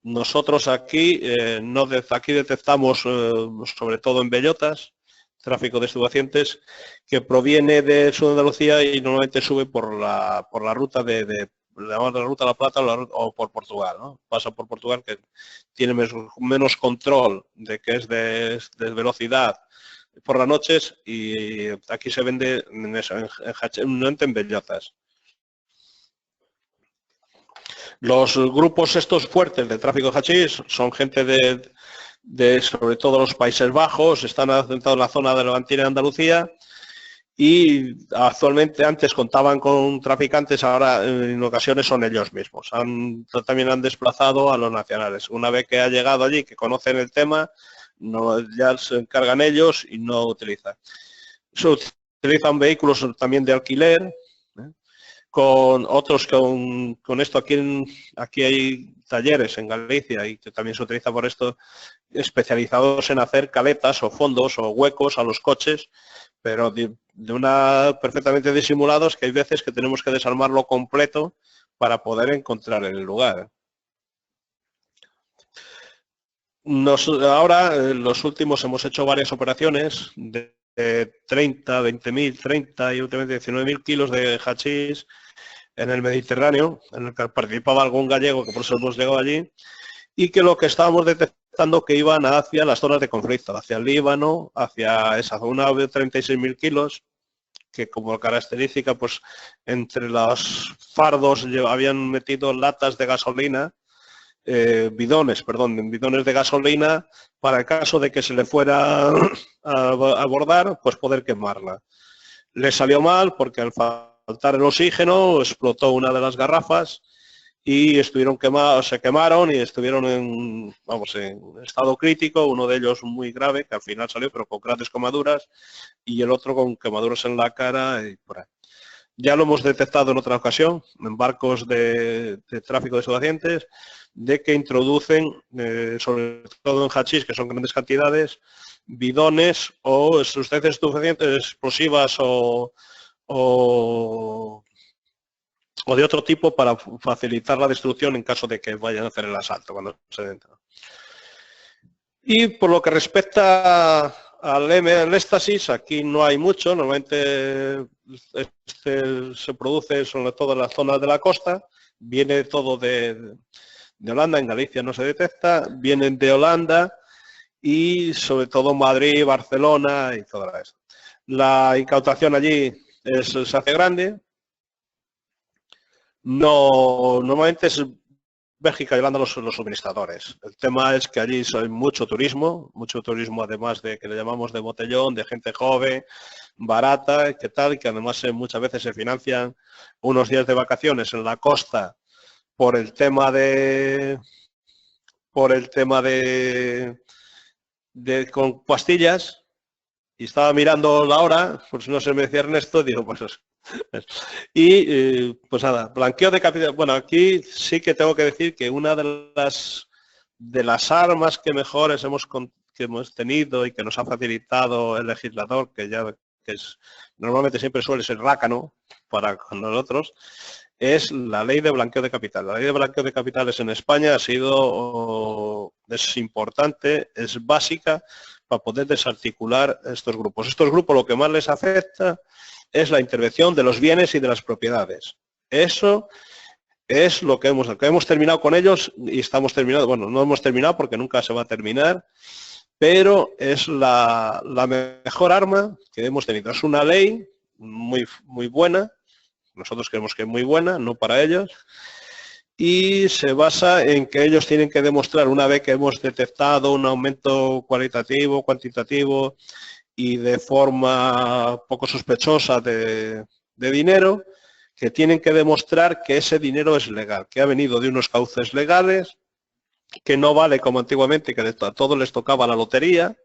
Nosotros aquí, aquí detectamos, sobre todo en bellotas, tráfico de estupefacientes que proviene de sur de Andalucía y normalmente sube por la ruta la ruta de la Plata o por Portugal, ¿no? Pasa por Portugal, que tiene menos control de que es de velocidad por las noches, y aquí se vende en bellotas. Los grupos estos fuertes de tráfico de hachís son gente de sobre todo los Países Bajos, están asentados en la zona de Levantina y Andalucía, y actualmente antes contaban con traficantes, ahora en ocasiones son ellos mismos. También han desplazado a los nacionales. Una vez que ha llegado allí, que conocen el tema, no, ya se encargan ellos y no utilizan. Se utilizan vehículos también de alquiler, con otros con esto. Aquí hay talleres en Galicia y que también se utiliza por esto, especializados en hacer caletas o fondos o huecos a los coches, pero de una perfectamente disimulados, que hay veces que tenemos que desarmarlo completo para poder encontrar el lugar. Ahora, los últimos, hemos hecho varias operaciones de 30, 20.000, 30 y últimamente 19.000 kilos de hachís en el Mediterráneo, en el que participaba algún gallego, que por eso hemos llegado allí, y que lo que estábamos detectando que iban hacia las zonas de conflicto, hacia el Líbano, hacia esa zona de 36.000 kilos, que como característica, pues entre los fardos habían metido latas de gasolina, bidones de gasolina, para el caso de que se le fuera a abordar, pues poder quemarla. Le salió mal porque al faltar el oxígeno explotó una de las garrafas y se quemaron y estuvieron en estado crítico, uno de ellos muy grave, que al final salió, pero con grandes quemaduras, y el otro con quemaduras en la cara y por ahí. Ya lo hemos detectado en otra ocasión, en barcos de tráfico de estupefacientes, de que introducen, sobre todo en hachís, que son grandes cantidades, bidones o sustancias estupefacientes explosivas o de otro tipo para facilitar la destrucción en caso de que vayan a hacer el asalto cuando se entra. Y por lo que respecta al éxtasis, aquí no hay mucho. Normalmente se produce sobre todo en las zonas de la costa, viene todo de Holanda, en Galicia no se detecta, vienen de Holanda y sobre todo Madrid, Barcelona y todo eso. La incautación allí se hace grande. No, normalmente es Bélgica llevando los suministradores. El tema es que allí hay mucho turismo además de que le llamamos de botellón, de gente joven, barata, que tal, que además muchas veces se financian unos días de vacaciones en la costa por el tema con pastillas. Y estaba mirando la hora, pues no se me decía Ernesto, digo, pues eso. Y pues nada, blanqueo de capital. Bueno, aquí sí que tengo que decir que una de las armas que mejores que hemos tenido y que nos ha facilitado el legislador, normalmente siempre suele ser rácano para con nosotros, es la ley de blanqueo de capital. La ley de blanqueo de capitales en España es importante, es básica para poder desarticular estos grupos. Estos grupos lo que más les afecta es la intervención de los bienes y de las propiedades. Eso es lo que hemos terminado con ellos y estamos terminados. Bueno, no hemos terminado porque nunca se va a terminar, pero es la mejor arma que hemos tenido. Es una ley muy, muy buena. Nosotros creemos que es muy buena, no para ellos. Y se basa en que ellos tienen que demostrar, una vez que hemos detectado un aumento cualitativo, cuantitativo y de forma poco sospechosa de dinero, que tienen que demostrar que ese dinero es legal, que ha venido de unos cauces legales, que no vale como antiguamente, que a todos les tocaba la lotería,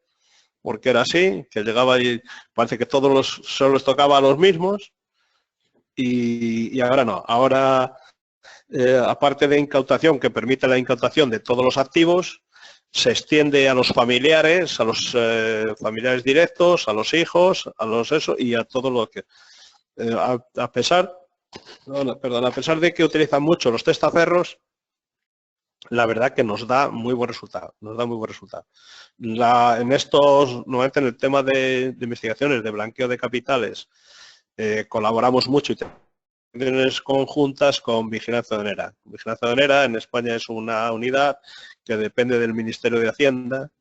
porque era así, que llegaba y parece que solo les tocaba a los mismos, y ahora no. Ahora, aparte de incautación, que permite la incautación de todos los activos, se extiende a los familiares, familiares directos, a los hijos, y a todo lo que... a pesar de que utilizan mucho los testaferros, la verdad que nos da muy buen resultado. Normalmente en el tema de investigaciones de blanqueo de capitales, colaboramos mucho y tenemos conjuntas con Vigilancia Aduanera. Vigilancia Aduanera en España es una unidad que depende del Ministerio de Hacienda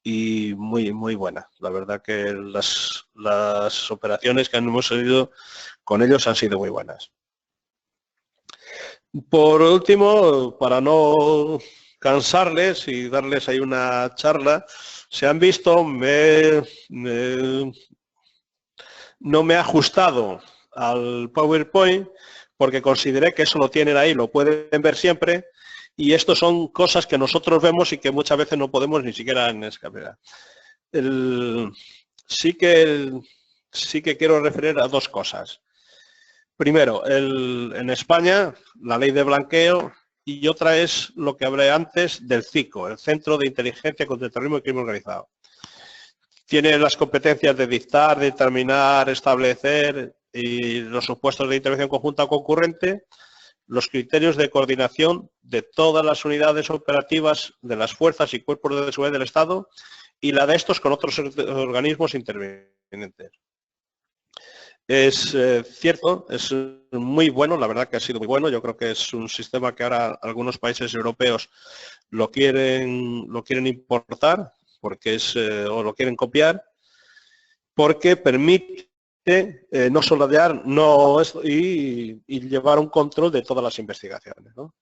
y muy, muy buena. La verdad que las operaciones que hemos seguido con ellos han sido muy buenas. Por último, para no cansarles y darles ahí una charla, se han visto, me no me he ajustado al PowerPoint porque consideré que eso lo tienen ahí, lo pueden ver siempre, y esto son cosas que nosotros vemos y que muchas veces no podemos ni siquiera en escapar. Sí que quiero referir a dos cosas. Primero, en España, la ley de blanqueo, y otra es lo que hablé antes del CICO, el Centro de Inteligencia contra el Terrorismo y Crimen Organizado. Tiene las competencias de dictar, determinar, establecer y los supuestos de intervención conjunta o concurrente, los criterios de coordinación de todas las unidades operativas de las fuerzas y cuerpos de seguridad del Estado y la de estos con otros organismos intervenientes. Es cierto, es muy bueno, la verdad que ha sido muy bueno. Yo creo que es un sistema que ahora algunos países europeos lo quieren importar porque o lo quieren copiar, porque permite no solapar y llevar un control de todas las investigaciones, ¿no?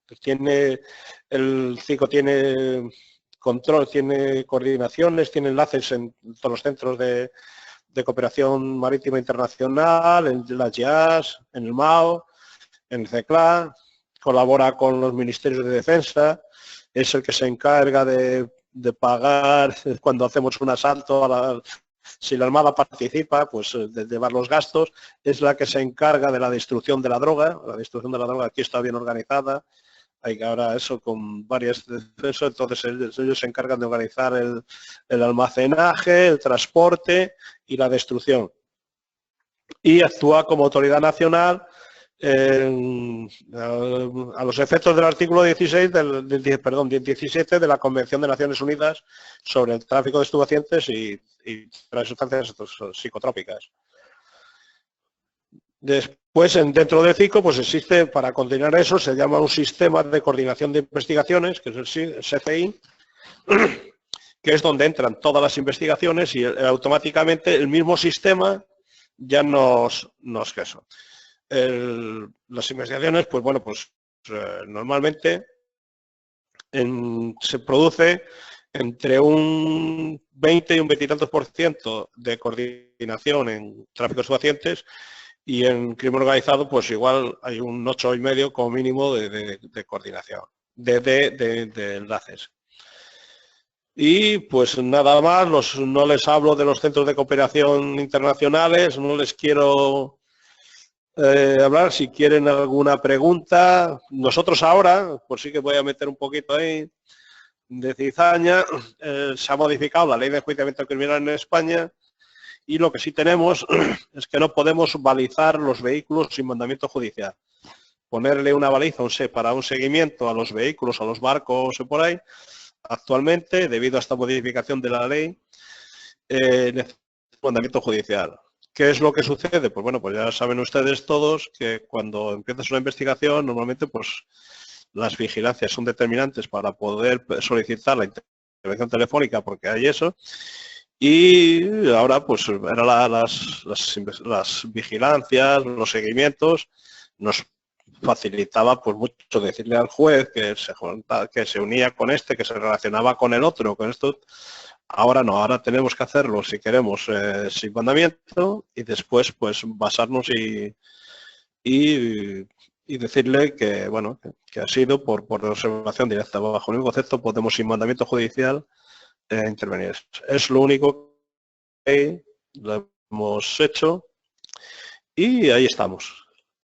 El CICO tiene control, tiene coordinaciones, tiene enlaces en todos los centros de cooperación marítima internacional, en la JIAS, en el MAO, en el CECLA, colabora con los ministerios de defensa, es el que se encarga de pagar cuando hacemos un asalto, si la Armada participa, pues de llevar los gastos, es la que se encarga de la destrucción de la droga aquí está bien organizada. Hay ahora eso con varias defensas, entonces ellos se encargan de organizar el almacenaje, el transporte y la destrucción. Y actúa como autoridad nacional a los efectos del artículo 17 de la Convención de Naciones Unidas sobre el tráfico de estupefacientes y sustancias psicotrópicas. Después, dentro del CICO, pues existe, para continuar eso, se llama un sistema de coordinación de investigaciones, que es el SCI, que es donde entran todas las investigaciones y automáticamente el mismo sistema ya nos eso. Las investigaciones, pues bueno, pues normalmente se produce entre un 20 y un 20 y tantos % de coordinación en tráfico de estupefacientes y en crimen organizado, pues igual hay un 8,5 como mínimo de coordinación, de enlaces. Y pues nada más, no les hablo de los centros de cooperación internacionales, no les quiero hablar. Si quieren alguna pregunta, nosotros ahora, pues sí que voy a meter un poquito ahí de cizaña, se ha modificado la ley de enjuiciamiento criminal en España y lo que sí tenemos es que no podemos balizar los vehículos sin mandamiento judicial. Ponerle una baliza para un seguimiento a los vehículos, a los barcos o por ahí, actualmente, debido a esta modificación de la ley, necesita mandamiento judicial. ¿Qué es lo que sucede? Pues bueno, pues ya saben ustedes todos que cuando empiezas una investigación, normalmente pues las vigilancias son determinantes para poder solicitar la intervención telefónica porque hay eso. Y ahora pues eran las vigilancias, los seguimientos, nos facilitaba pues mucho decirle al juez que se unía con este, que se relacionaba con el otro, con esto. Ahora no, ahora tenemos que hacerlo si queremos sin mandamiento y después pues basarnos y decirle que bueno que ha sido por observación directa. Bajo ningún concepto podemos sin mandamiento judicial intervenir. Es lo único que lo hemos hecho y ahí estamos.